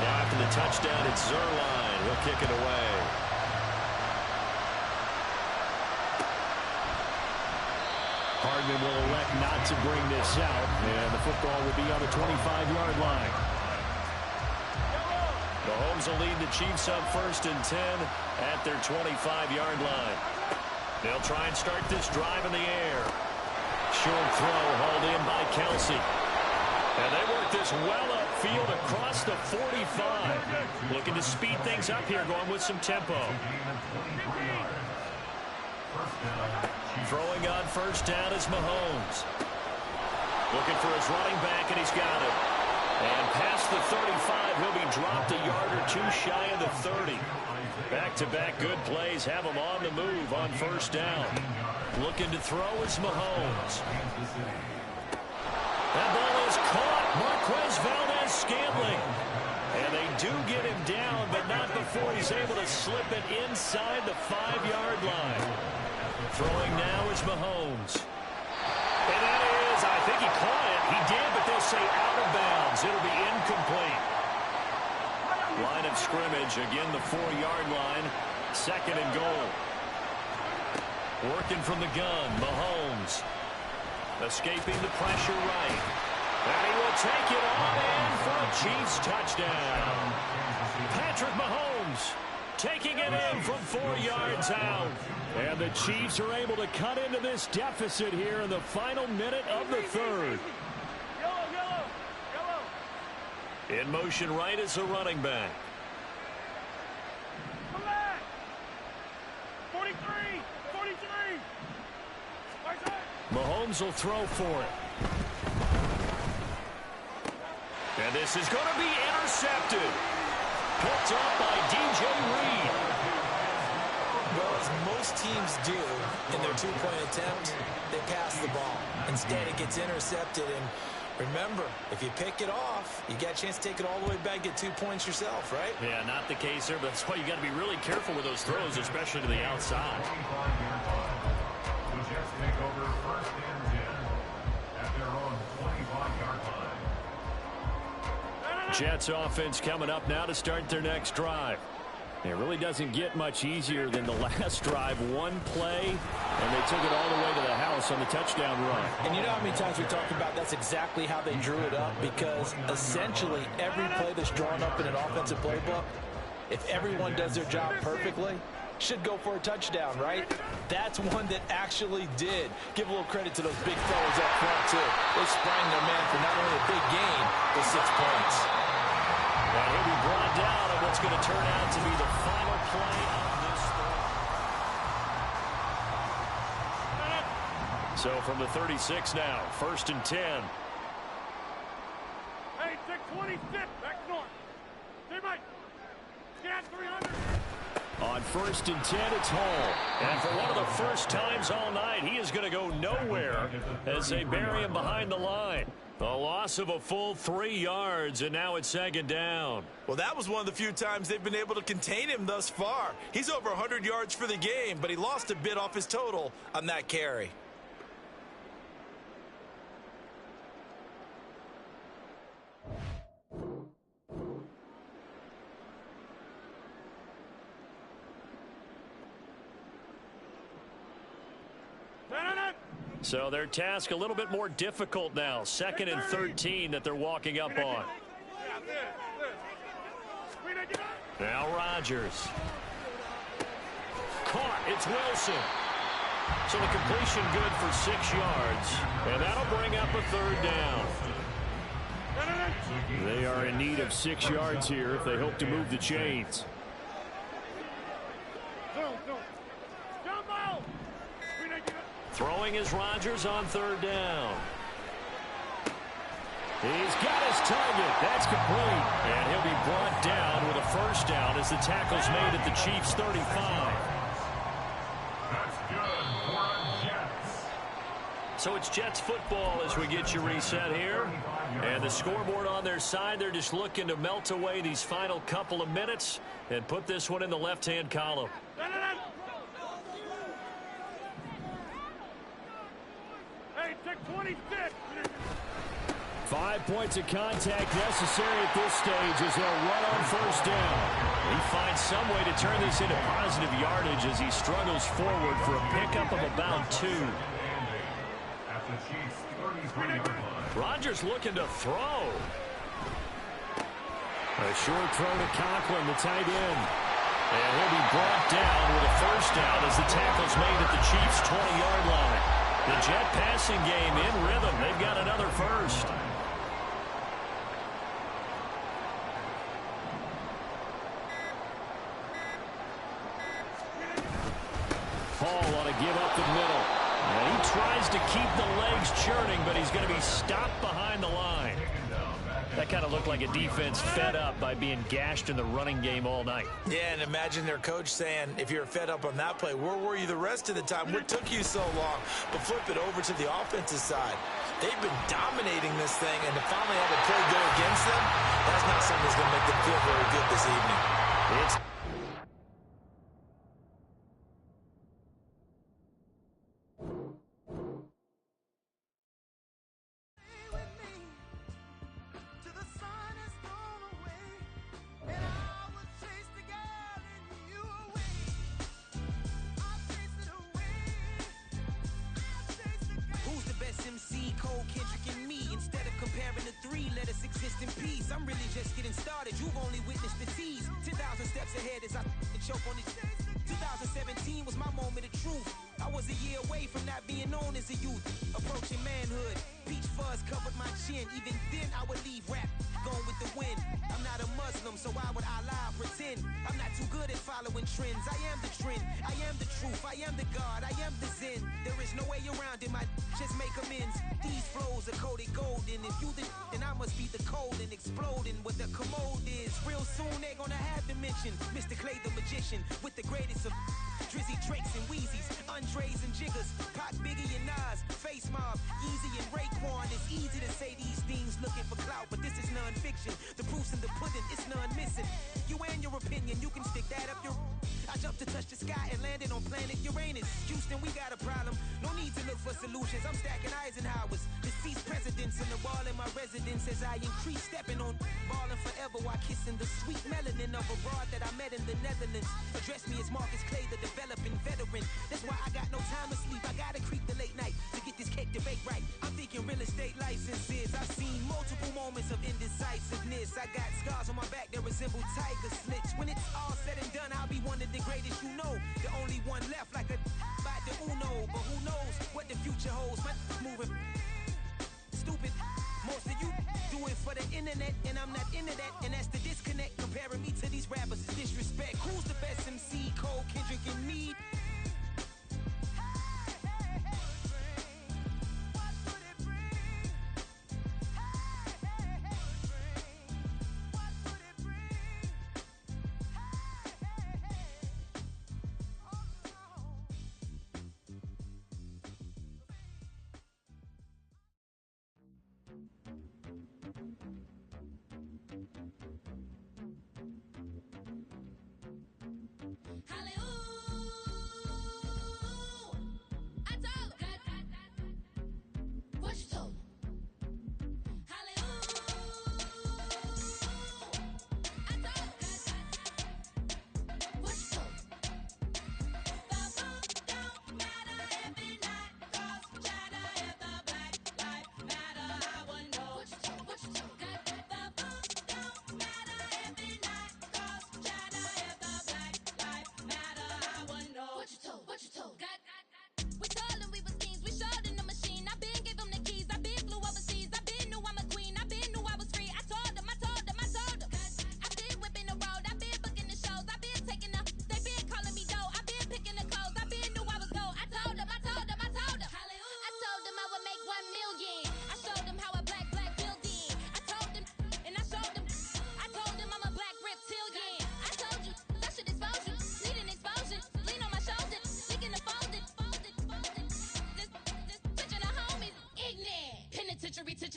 [SPEAKER 2] Now after the touchdown, it's Zerline. He'll kick it away. Hardman will elect not to bring this out. And the football will be on the 25-yard line. Mahomes will lead the Chiefs up 1st and 10 at their 25-yard line. They'll try and start this drive in the air. Short throw hauled in by Kelsey. And they work this well upfield across the 45. Looking to speed things up here, going with some tempo. Throwing on 1st down is Mahomes. Looking for his running back, and he's got it. And past the 35, he'll be dropped a yard or 2 shy of the 30. Back-to-back good plays have him on the move on 1st down. Looking to throw is Mahomes. That ball is caught. Marquez Valdez-Scantling. And they do get him down, but not before he's able to slip it inside the 5-yard line. Throwing now is Mahomes. And that is, I think he caught it. He did, but they'll say out of bounds. It'll be incomplete. Line of scrimmage, again the 4-yard line. 2nd and goal. Working from the gun, Mahomes. Escaping the pressure right. And he will take it on in for a Chiefs touchdown. Patrick Mahomes taking it in from 4 yards out. And the Chiefs are able to cut into this deficit here in the final minute of the 3rd. In motion right is a running back.
[SPEAKER 8] Come back. 43. 43.
[SPEAKER 2] Mahomes will throw for it. And this is going to be intercepted. Picked up by DJ Reed.
[SPEAKER 4] Well, as most teams do in their 2-point attempt, they pass the ball. Instead, it gets intercepted. And remember, if you pick it off, you got a chance to take it all the way back, get 2 points yourself, right?
[SPEAKER 2] Yeah, not the case here, but that's why you got to be really careful with those throws, especially to the outside.
[SPEAKER 3] The Jets take over 1st and 10 at their own 25-yard line.
[SPEAKER 2] Jets offense coming up now to start their next drive. It really doesn't get much easier than the last drive. 1 play, and they took it all the way to the house on the touchdown run.
[SPEAKER 4] And you know how many times we talked about that's exactly how they drew it up, because essentially every play that's drawn up in an offensive playbook, if everyone does their job perfectly, should go for a touchdown, right? That's one that actually did. Give a little credit to those big fellas up front, too. They sprang their man for not only a big gain, but 6 points.
[SPEAKER 2] And he'll be brought down on what's going to turn out to be the final play of this third. So from the 36 now, 1st and 10.
[SPEAKER 8] Hey, 626, back north. Stay right. Get 300.
[SPEAKER 2] On 1st and 10, it's Hall. And for one of the first times all night, he is going to go nowhere as they bury him behind the line. A loss of a full 3 yards, and now it's 2nd down.
[SPEAKER 4] Well, that was one of the few times they've been able to contain him thus far. He's over 100 yards for the game, but he lost a bit off his total on that carry.
[SPEAKER 2] So their task a little bit more difficult now. 2nd and 13 that they're walking up on. Now Rodgers. Caught. It's Wilson. So the completion good for 6 yards. And that'll bring up a 3rd down. They are in need of 6 yards here if they hope to move the chains. Throwing is Rodgers on 3rd down. He's got his target. That's complete. And he'll be brought down with a 1st down as the tackle's made at the Chiefs' 35.
[SPEAKER 3] That's good for the Jets.
[SPEAKER 2] So it's Jets football as we get you reset here. And the scoreboard on their side, they're just looking to melt away these final couple of minutes and put this one in the left-hand column.
[SPEAKER 8] Hey, 626.
[SPEAKER 2] 5 points of contact necessary at this stage as they'll run on 1st down. He finds some way to turn this into positive yardage as he struggles forward for a pickup of about 2.
[SPEAKER 3] At the Chiefs' 33-yard line.
[SPEAKER 2] Rodgers looking to throw. A short throw to Conklin, the tight end. And he'll be brought down with a 1st down as the tackle's made at the Chiefs' 20-yard line. The Jet passing game in rhythm. They've got another 1st. Hall ought to give up the middle. And he tries to keep the legs churning, but he's going to be stopped behind the line. That kind of looked like a defense fed up by being gashed in the running game all night.
[SPEAKER 4] Yeah, and imagine their coach saying, if you're fed up on that play, where were you the rest of the time? What took you so long? But flip it over to the offensive side. They've been dominating this thing, and to finally have a play go against them, that's not something that's going to make them feel very good this evening.
[SPEAKER 2] It's
[SPEAKER 1] exist in peace. I'm really just getting started. You've only witnessed the tease. 10,000 steps ahead as I choke on these. 2017 was my moment of truth. I was a year away from not being known as a youth. Approaching manhood. Peach fuzz covered my chin. Even then I would leave rap going with the wind. I'm not a Muslim, so why would I lie or pretend? I'm not too good at following trends. I am the trend. I am the truth. I am the God. I am the Zen. There is no way around it. My just make amends. These flows are coated golden. If you then I must be the cold and exploding what the commode is. Real soon they're gonna have to mention Mr. Clay the magician with the greatest of Drizzy, Drakes, and Wheezies, Andres and Jiggers, Pac, Biggie, and Nas, Face Mob, Easy and Raekwon. It's easy to say these things looking for clout, but this is non-fiction. The proof's in the pudding, it's none missing. You and your opinion, you can stick that up your... I jumped to touch the sky and landed on planet Uranus. Houston, we got a problem. No need to look for solutions. I'm stacking Eisenhowers. Deceased presidents in the wall in my residence as I increase stepping on balling forever while kissing the sweet melanin of a broad that I met in the Netherlands. Address me as Marcus Clay, the developing veteran. That's why I got no time to sleep. I gotta creep the late night to get this cake debate right. I'm thinking real estate licenses. I've seen multiple moments of indecisiveness. I got scars on my back that resemble nimble tiger slits. When it's all said and done, I'll be one of the greatest you know. The only one left like a by the Uno. But who knows what the future holds? My moving stupid. Most of you do it for the internet, and I'm not into that. And that's the disconnect. Comparing me to these rappers is disrespect. Who's the best MC? Cole, Kendrick, and me?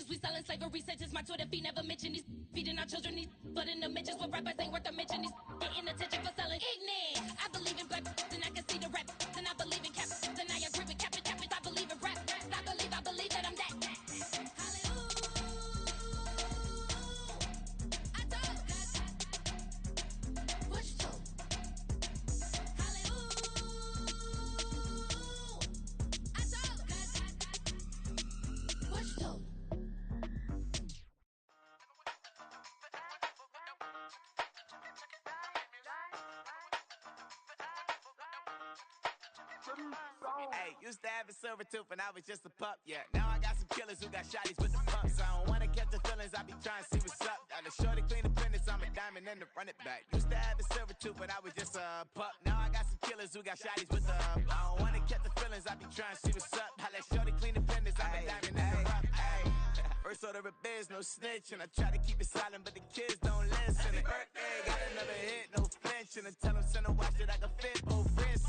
[SPEAKER 10] We selling slavery sentences. My Twitter feed never mention these feeding our children these but in the mentions with rappers ain't worth a mention. These getting attention for selling ignorant. I believe in black and I can see the rap and I believe in cap and I agree with cap. I believe in rap. I believe that I'm that.
[SPEAKER 1] Hey, used to have a silver tooth and I was just a pup, yeah. Now I got some killers who got shotties with the pumps. I don't wanna catch the feelings, I be trying to see what's up. Got a shorty clean the fitness, I'm a diamond and to run it back. Used to have a silver tooth but I was just a pup. Now I got some killers who got shotties with the I don't wanna catch the feelings, I be trying to see what's up. I let shorty clean the fitness, I'm a diamond and to run. First order of biz, no snitch, and I try to keep it silent, but the kids don't listen. Birthday, got another hit, no flinch, and I tell them send a watch that I can fit both friends.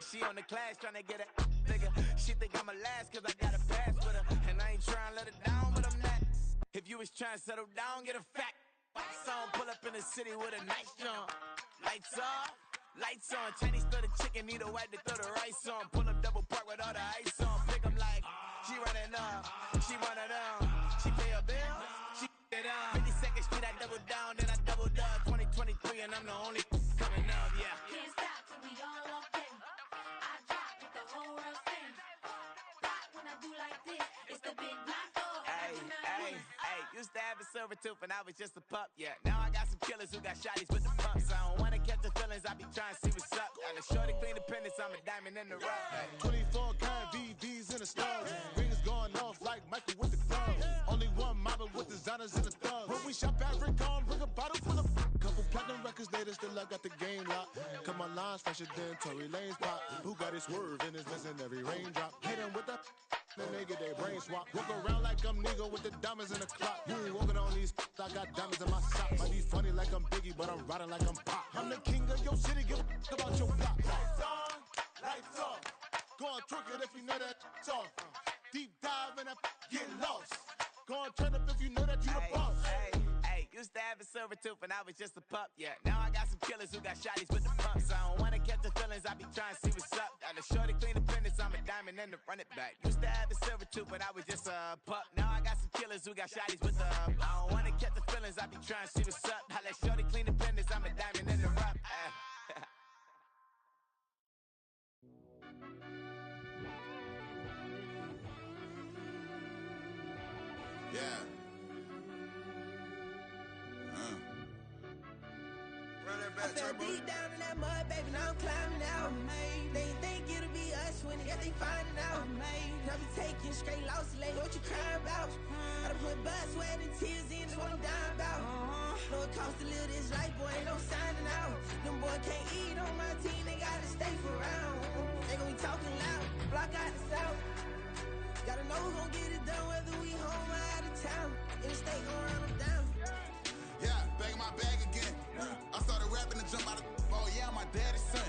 [SPEAKER 1] She on the class trying to get a nigga. She think I'm a last cause I got a pass with her. And I ain't trying to let her down, but I'm not. If you was trying to settle down, get a fact. Song, pull up in the city with a nice jump. Lights off, lights on. Chinese throw the chicken, need a wipe to throw the rice on. Pull up double park with all the ice on. Pick 'em like, she running up, she one of them. She pay her bill, she it up. 52nd Street, I double down, then I doubled up. 2023 and I'm the only coming up, yeah.
[SPEAKER 10] Can't stop till we all up in. I drop with the whole world sing. Rock when I do like this, it's the big block door.
[SPEAKER 1] Hey, used to have a silver tooth and I was just a pup, yeah. Now I got some killers who got shotties with the pumps. I don't wanna catch the feelings, I be trying to see what's up. Got a shorty clean the pendants, I'm a diamond in the rough.
[SPEAKER 8] 24 karat VVs in the stars. Rings going off like Michael with the gloves. Only one model with designers in the thugs. When we shop at Rick on, bring a bottle full of couple platinum records later, still I got the game locked. Cause my lines fresher than Tory Lane's pop. Who got his swerve and is missing every raindrop. Hit him with the then they get their brain swap. Walk around like I'm nigga with the diamonds in the clock. You ain't walking on these, I got diamonds in my sock. Might be funny like I'm Biggie, but I'm riding like I'm Pop. I'm the king of your city, give a about your block. Lights on, lights off. Go on, twerk it if you know that it's off. Deep dive and I get lost. Go on, turn up if you know that you the boss.
[SPEAKER 1] Used to have a silver tooth and I was just a pup, yeah. Now I got some killers who got shotties with the pumps. I don't wanna catch the feelings, I be trying to see what's up. Got a shorty clean the pendants, I'm a diamond and to run it back. Used to have a silver tooth but I was just a pup. Now I got some killers who got shotties with the I don't wanna catch the feelings, I be trying to see what's up. I let shorty clean the pendants, I'm a diamond in the rough.
[SPEAKER 11] Yeah. I fell deep down in that mud, baby, now I'm climbing out. They ain't think it'll be us when yet they finding out. I be taking straight losses, lady, what you crying about? I done put blood, sweat, and tears in, that's what I'm dying about. Know it costs to live this life, boy, ain't no signing out. Them boy can't eat on my team, they gotta stay for round. They gon' be talking loud, block out the south. Gotta know who gon' get it done, whether we home or out of town. In the state gon' run them down.
[SPEAKER 12] Yeah, back in my bag again. I started rapping and jump out of oh yeah, my daddy's son.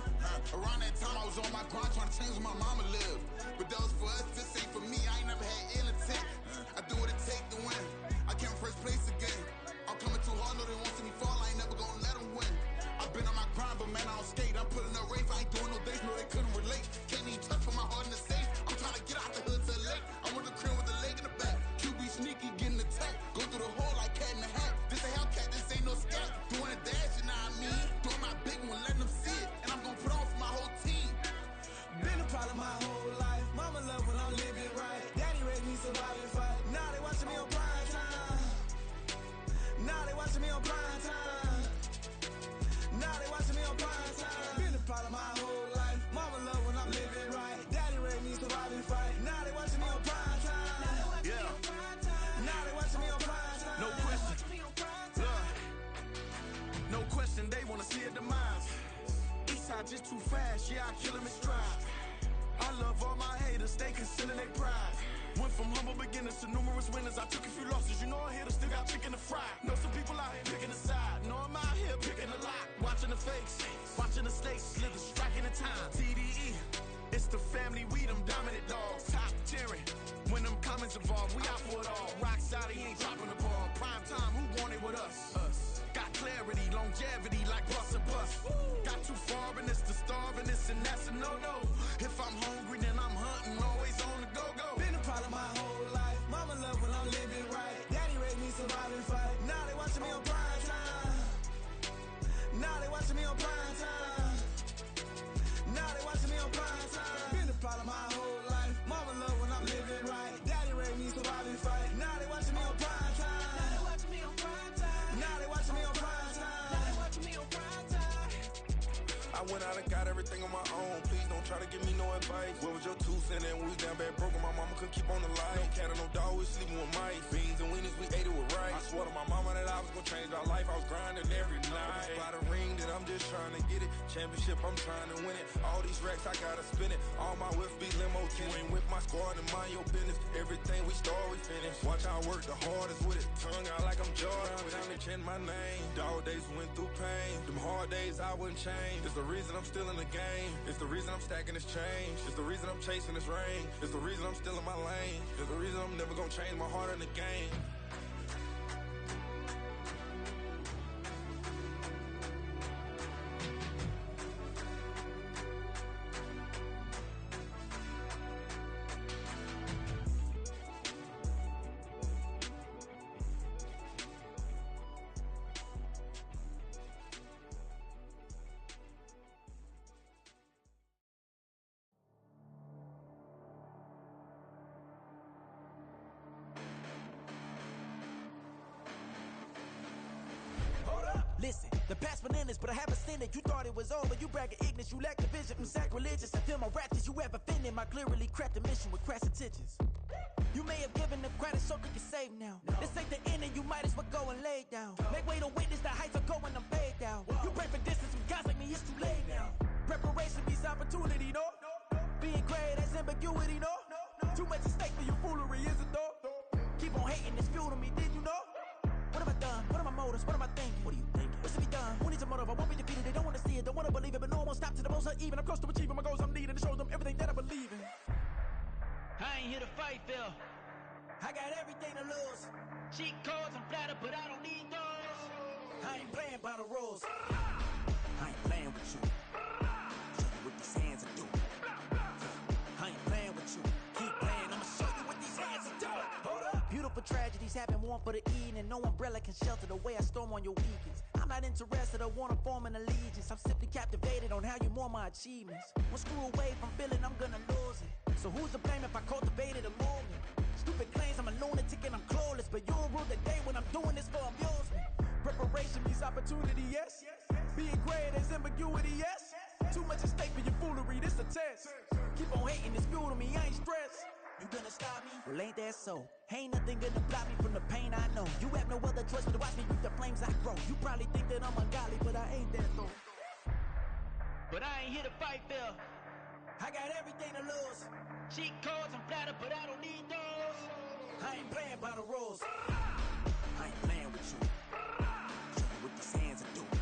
[SPEAKER 12] Around that time I was on my grind trying to change where my mama lived. But that was for us, this ain't for me. I ain't never had ill intent. I do what it take to win. I came first place again. I'm coming too hard, no they won't see me fall. I ain't never gonna let them win. I've been on my grind, but man I don't skate. I'm putting up race, I ain't doing no days, no they couldn't relate. Can't even touch for my heart in the safe. I'm trying to get out the hood to the lake. I'm with the crib with the leg in the back. QB sneaky, getting attacked. Go through the hole like cat in the hat. This a Hellcat, this ain't no scat. Doing a dash, you know what I mean? Doing my big one, letting them see it. And I'm gonna put on for my whole team.
[SPEAKER 7] Been a problem my whole life. Mama love when I'm living right. Daddy raised me survive and fight. Now they watching me on prime time. Now they watching me on prime time. Now they watching me on prime time. Been a problem my whole life. Mama love when I'm living right. Daddy raised me survive and fight. Now they watching me on prime time. Yeah. Now they watching me on prime time. No question. Look. No question, they wanna see a demise. Eastside just too fast, yeah, I kill him in stride. I love all my haters, they consider they pride. Went from humble beginners to numerous winners. I took a few losses, you know I hit still got chicken to fry. Know some people out here picking a side. Know I'm out here picking a lot. Watching the fakes, watching the snakes slither, striking the time. TDE, it's the family, we them dominant dogs. Top tiering, when them comments involved, we out for it all. Rock solid, he ain't dropping the ball. Prime time, who want it with us? Us. Got clarity, longevity, like bus and bus. Got too far in this to starve in this, and that's a no-no. If I'm hungry, then I'm hunting, always on the go-go. Been a problem my whole life. Mama love when I'm living right. Daddy raised me survive and fight. Now they watching me on prime time. Now they watching me on prime time. Now they watching me on prime time. Been a problem my whole life. Mama love when I'm living right. Daddy raised me survive and fight. Now they watching me on prime time. Now they watching me on prime time. Now they watching me on prime time. Now they watching me on prime time. I went out and got everything on my own. Please don't try to give me no advice. What was your 2 cents and we was down bad broke and my mama couldn't keep on the light. No cat or no dog, we sleeping with mice. Beans and weenies, we ate it with rice. I swore to my mama that I was gonna change our life. I was grinding every night. By the ring that I'm just trying to get it. Championship, I'm trying to win it. All these racks, I gotta spin it. All my whips be limo tinted. With my squad and mind your business. Everything we start, we finish. Watch how I work the hardest with it. Tongue out like I'm Jordan. Time to change my name. Dog days went through pain. Them hard days I wouldn't change. It's the reason I'm still in the game. It's the reason I'm stacking this change. It's the reason I'm chasing this rain. It's the reason I'm still in my lane. It's the reason I'm never gonna change my heart in the game.
[SPEAKER 1] Listen, the past bananas, but I haven't seen it. You thought it was over, you bragging ignorance, you lack the vision from sacrilegious. I feel my raptors, you have offended my clearly crafted mission with crass intentions. You may have given them credit so they can save now. This ain't the end and you might as well go and lay down. Make way to witness the heights are going, I'm paid down. You pray for distance with guys like me, it's too late now. Preparation means opportunity, no? Being great, that's ambiguity, no? Too much at stake for your foolery, is it though? Keep on hating, it's fuel to me, did you know? What have I done? What are my motives? What am I thinking? What are you thinking? What's to be done? Who needs a motive? I won't be defeated. They don't want to see it, don't want to believe it, but no one won't stop to the most uneven. I'm close to achieving my goals. I'm needing to show them everything that I believe in.
[SPEAKER 13] I ain't here to fight, Phil.
[SPEAKER 1] I got everything to lose.
[SPEAKER 13] Cheat codes, I'm flattered, but I don't need those.
[SPEAKER 1] I ain't playing by the rules. I ain't playing with you. Show you what these hands are doing. I ain't playing with you. Keep playing, I'ma show you what these hands are doing. Hold up. Beautiful tragedies happen, one for the eating, and no umbrella can shelter the way I storm on your weekends. I'm not interested or wanna form an allegiance. I'm simply captivated on how you more my achievements. One screw away from feeling I'm gonna lose it. So who's to blame if I cultivated a movement? Stupid claims I'm a lunatic and I'm clueless, but you'll rule the day when I'm doing this for amusement. Preparation means opportunity, yes? Being great is ambiguity, yes? Too much at stake for your foolery, this a test. Keep on hating, it's fuel to me, I ain't stressed. You gonna stop me? Well, ain't that so? Ain't nothing gonna block me from the pain I know. You have no other choice but to watch me with the flames I grow. You probably think that I'm ungodly, but I ain't that though.
[SPEAKER 13] But I ain't here to fight, Phil.
[SPEAKER 1] I got everything to lose.
[SPEAKER 13] Cheat codes and flatter, but I don't need those.
[SPEAKER 1] I ain't playing by the rules. I ain't playing with you. Show you what these hands are doing.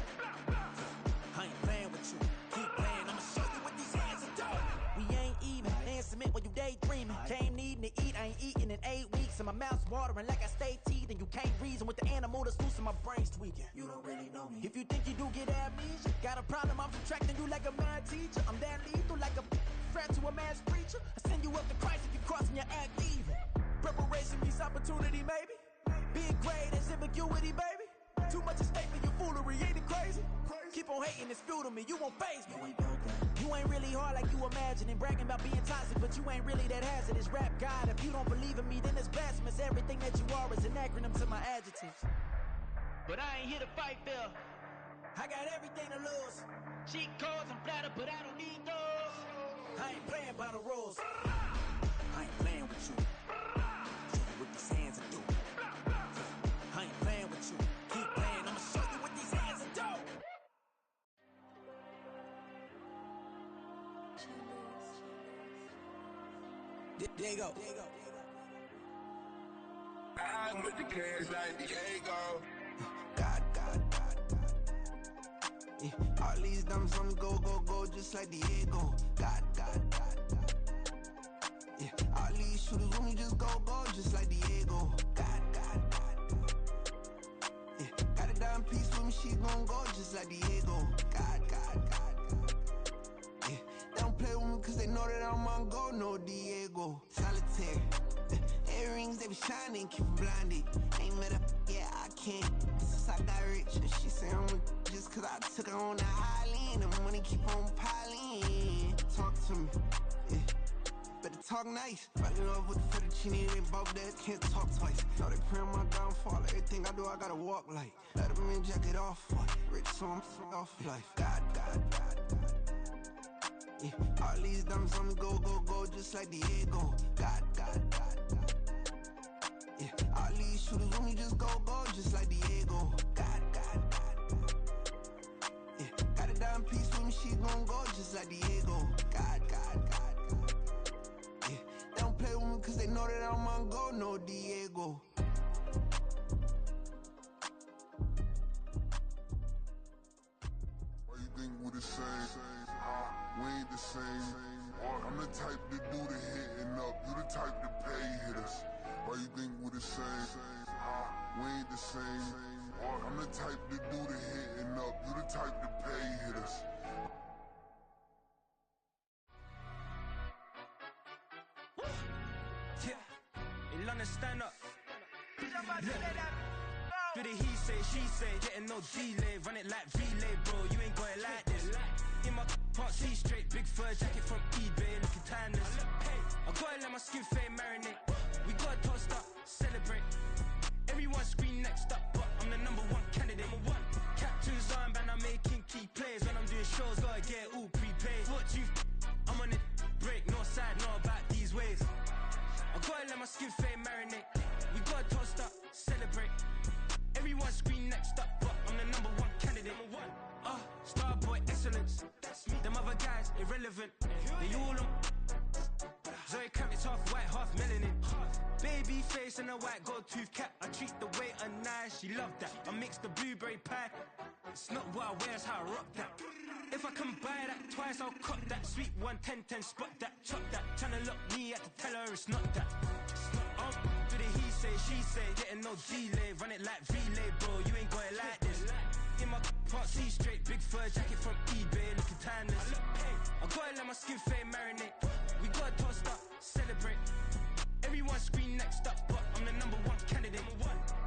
[SPEAKER 1] I ain't playing with you. Keep playing, I'ma show you what these hands are doing. We ain't even laying cement when you daydreaming. Came needing to eat, I ain't eating in 8 weeks. And my mouth's watering like I stay teeth. And you can't reason with the animal that's loose and my brain's tweaking. You don't really know me. If you think you do get amnesia, got a problem, I'm subtracting you like a mad teacher. I'm that lethal like a threat to a mass preacher. I send you up to Christ if you crossing your act evil. Preparation means opportunity, maybe. Being great is ambiguity, baby. Too much at stake for your foolery, ain't it crazy? Keep on hating, it's fuel to me, you won't faze me. You ain't really hard like you imagining. Bragging about being toxic, but you ain't really that hazardous. Rap God, if you don't believe in me, then it's blasphemous. Everything that you are is an acronym to my adjectives.
[SPEAKER 13] But I ain't here to fight, Phil.
[SPEAKER 1] I got everything to lose.
[SPEAKER 13] Cheat codes and flatter, but I don't need those.
[SPEAKER 1] I ain't playing by the rules. I ain't playing with you. Show you what these hands are doing. I ain't playing with you. Keep playing, I'ma show you what these hands are doing. There you go.
[SPEAKER 14] I'm with the cash like Diego.
[SPEAKER 15] God. Yeah, all these diamonds on the go, just like Diego. God. Yeah, all these shooters on me just go, just like Diego. God. Yeah, got a dime piece with me, she gon' go just like Diego. God. Yeah, they don't play with me cause they know that I'm on go, no Diego. Solitaire. Earrings, they be shining, keep them blinded. Ain't met up, yeah, I can't. Since I got rich, and she say I'm a just cause I took her on the island. The money keep on piling. Talk to me, yeah. Better talk nice. Fell in love with the fettuccine, they both dead, can't talk twice. Now they praying my downfall. Everything I do, I gotta walk like. Let them in, jacket off, what? Rich, so I'm off life. God. Yeah, all these diamonds on the go, just like Diego. God. Yeah, all these shooters on me just go, just like Diego. God. Yeah, got a dime piece with me, she gon' go just like Diego. God. Yeah, they don't play with me cause they know that I'm on go, no Diego.
[SPEAKER 12] Why you think we the same? We ain't the same. I'm the type to do the hitting up, you the type to pay hitters. Why you think we the same? We ain't the same. I'm the type to do the hitting up, you the type to pay hitters.
[SPEAKER 1] Yeah, in London, stand up. Do the he say, she say, getting no delay, run it like relay, bro. You ain't got it like this. In my can't see straight, big fur jacket from eBay, looking timeless. I gotta let my skin fade marinate. We gotta toast up, celebrate. Everyone scream next up, but I'm the #1 candidate. Captain's armband, I'm making key plays. When I'm doing shows, gotta get it all prepaid. What you I'm on it, break, no side, no about these ways. I gotta let my skin fade marinate. We gotta toast up, celebrate. Everyone scream next up, but I'm the #1 candidate. Starboy excellence. Them other guys irrelevant. They all on. Zoe Camp, it's half white, half melanin. Baby face and a white gold tooth cap. I treat the waiter nice, she love that. I mix the blueberry pie. It's not what I wear, it's how I rock that. If I can buy that twice, I'll cop that. Sweet 110, spot that, chop that. Tryna lock me at the tell her it's not that. Do the he say, she say, getting no delay, run it like relay, bro. You ain't got it like this. In my can't see straight, big fur jacket from eBay, looking timeless. I gotta let my skin fade marinate. We gotta toast up, celebrate. Everyone scream next up, but I'm the #1 candidate.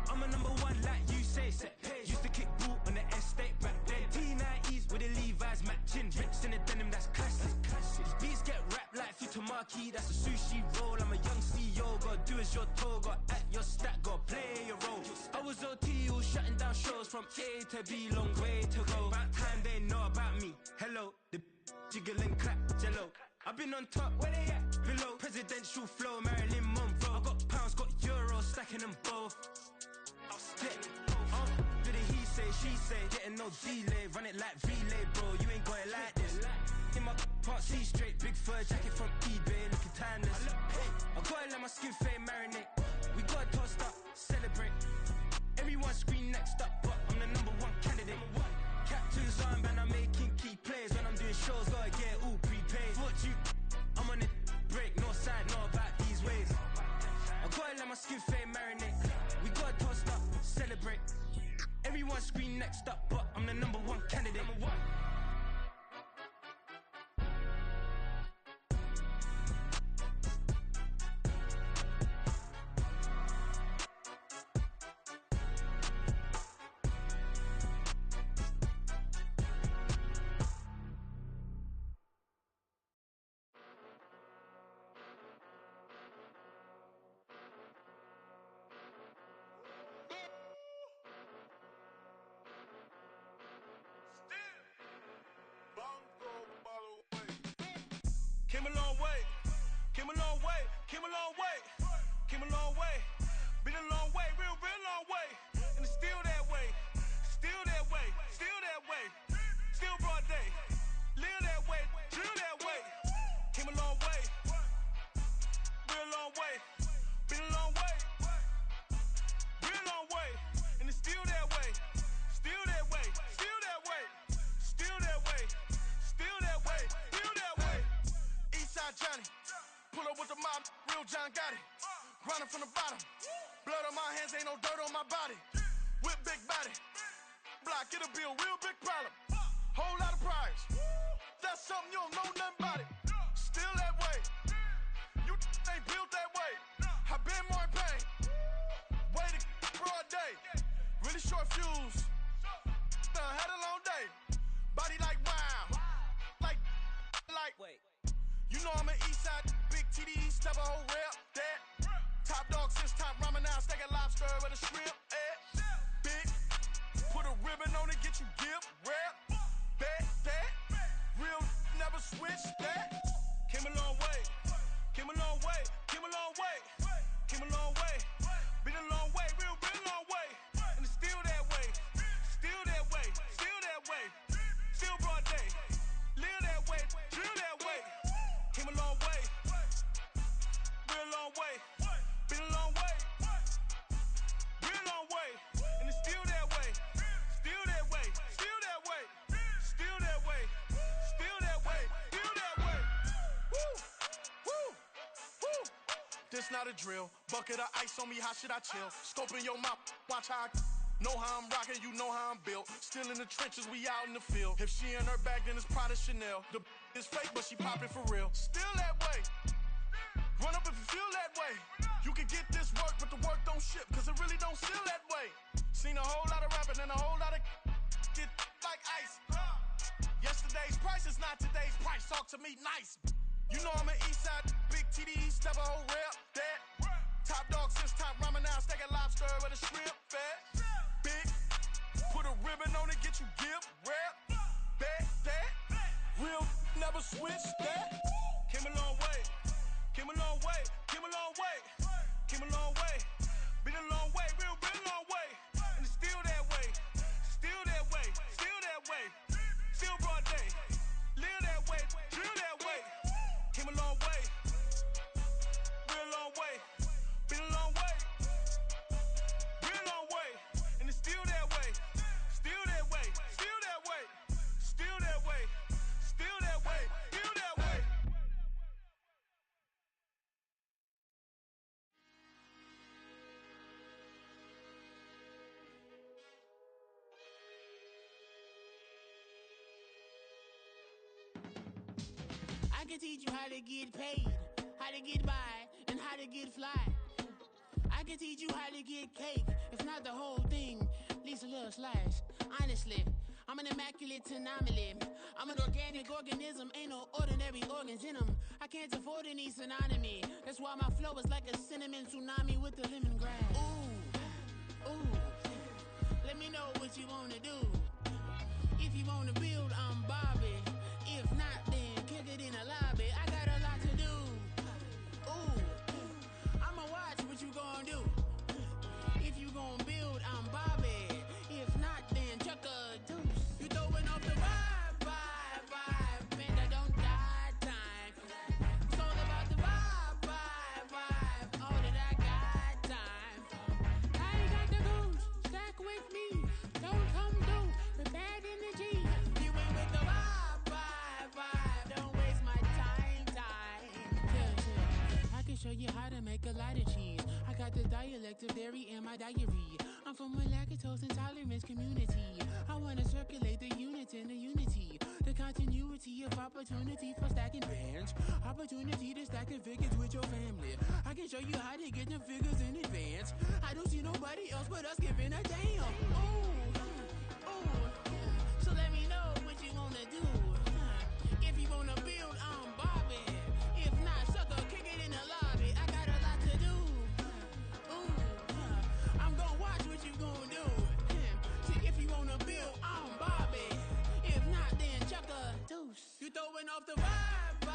[SPEAKER 1] I'm a #1 like you say, set page. Used to kick ball on the estate back then. T90s with the Levi's matching. Rips in the denim, that's classic. These beats get wrapped like Futamaki, that's a sushi roll. I'm a young CEO, gotta do as you're told. Gotta act your stat, gotta play your role. I was OT, all shutting down shows from A to B, long way to go. About time I've been on top, where they at? Below, presidential flow, Marilyn Monroe. I got pounds, got euros, stacking them both. Did it he say, she say, getting no delay, run it like relay, bro, you ain't got it like this. In my part C straight, big fur jacket from eBay, looking timeless. I gotta let my skin fade marinate. We gotta toast up, celebrate. Everyone scream next up, but I'm the #1 candidate. Captain's armband, I'm making key plays. When I'm doing shows, gotta get all prepaid. What you, I'm on it, break, no side, no about these ways. I gotta let my skin fade marinate. We gotta toast up, celebrate. Everyone scream next up, but I'm the #1 candidate.
[SPEAKER 7] Came a long way, came a long way, came a long way, came a long way. Been a long way, real long way. And it's still that way, still that way, still that way. Still broad day, live that way, drill that way. Came a long way, real long way. Been a long way, real long way. And it's still that way, still that way, still that way, still that way, still that way, still that way. Eastside Johnny, pull up with the mob, real John got it. Grinding from the bottom, blood on my hands, ain't no dirt on my body. Whip big body, block, it'll be a real big problem. Whole lot of priors, that's something you don't know nothing about it. Still that way, you ain't built that way. I been more in pain, way to broad day. Really short fuse, had a long day. Body like wow, like. You know I'm an Eastside, big TDE, step a whole rep, that. Top dog since top ramen now, stack a lobster with a shrimp, big, put a ribbon on it, get you gift, rep, bet, that. Real never switch, that. Came a long way, came a long way, came a long way, came a long way. Been a long way, real long way. And it's still that way, still that way, still that way. Still broad day, live that way, drill that way. Came a long way, real long way. Been a long way, real long way. And it's still that way, still that way, still that way, still that way, still that way, still that way. Woo, woo, woo. This not a drill, bucket of ice on me, how should I chill? Scoping your mouth, watch how I know how I'm rocking, you know how I'm built. Still in the trenches, we out in the field. If she in her bag, then it's Prada Chanel. The is fake, but she poppin' for real. Still that way. Run up if you feel that way. You can get this work, but the work don't ship, cause it really don't feel that way. Seen a whole lot of rapping and a whole lot of get like ice. Yesterday's price is not today's price. Talk to me nice. You know I'm an Eastside, big TDE, step a whole rep, that. Top dog since top ramen now, stack a lobster with a shrimp, fat. Big, put a ribbon on it, get you gift, rep, bet, that. Real never switch, that. Came a long way, came a long way, came a long way, came a long way. Been a long way, real long way. And it's still that way, still that way, still that way. Still broad day, live that way, drill that way. Came a long way, real long way. Been a long way, real long way. And it's still that way, still that way, still that way, still that way, still that way, still that way.
[SPEAKER 16] I can teach you how to get paid, how to get by, and how to get fly. I can teach you how to get cake, if not the whole thing, at least a little slice. Honestly, I'm an immaculate anomaly. I'm an organic organism, ain't no ordinary organs in them. I can't afford any synonymy. That's why my flow is like a cinnamon tsunami with the lemongrass. Ooh, ooh. Let me know what you wanna do. If you wanna build, I'm Bobby. If not, then kick it in the lobby. I got gon' build, I'm Bobby. If not, then chuck a deuce. You throwing off the vibe. Man, I don't die time. It's all about the vibe. All that I got time. I ain't got the goose, stack with me. Don't come through with bad energy. You ain't with the vibe. Don't waste my time. Yeah. I can show you how to make a lot of cheese. I got the dialect of dairy in my diary. I'm from a lactose intolerance community. I wanna circulate the units in the unity. The continuity of opportunity for stacking bands. Opportunity to stack the figures with your family. I can show you how to get them figures in advance. I don't see nobody else but us giving a damn. Ooh. So let me know what you wanna do. If you wanna build, I'm Bobby. If not, sucker, kick it in the lobby. I got a lot to do. I'm gonna watch what you gonna do. See, if you wanna build, I'm Bobby. If not, then chuck a deuce. You throwing off the vibe.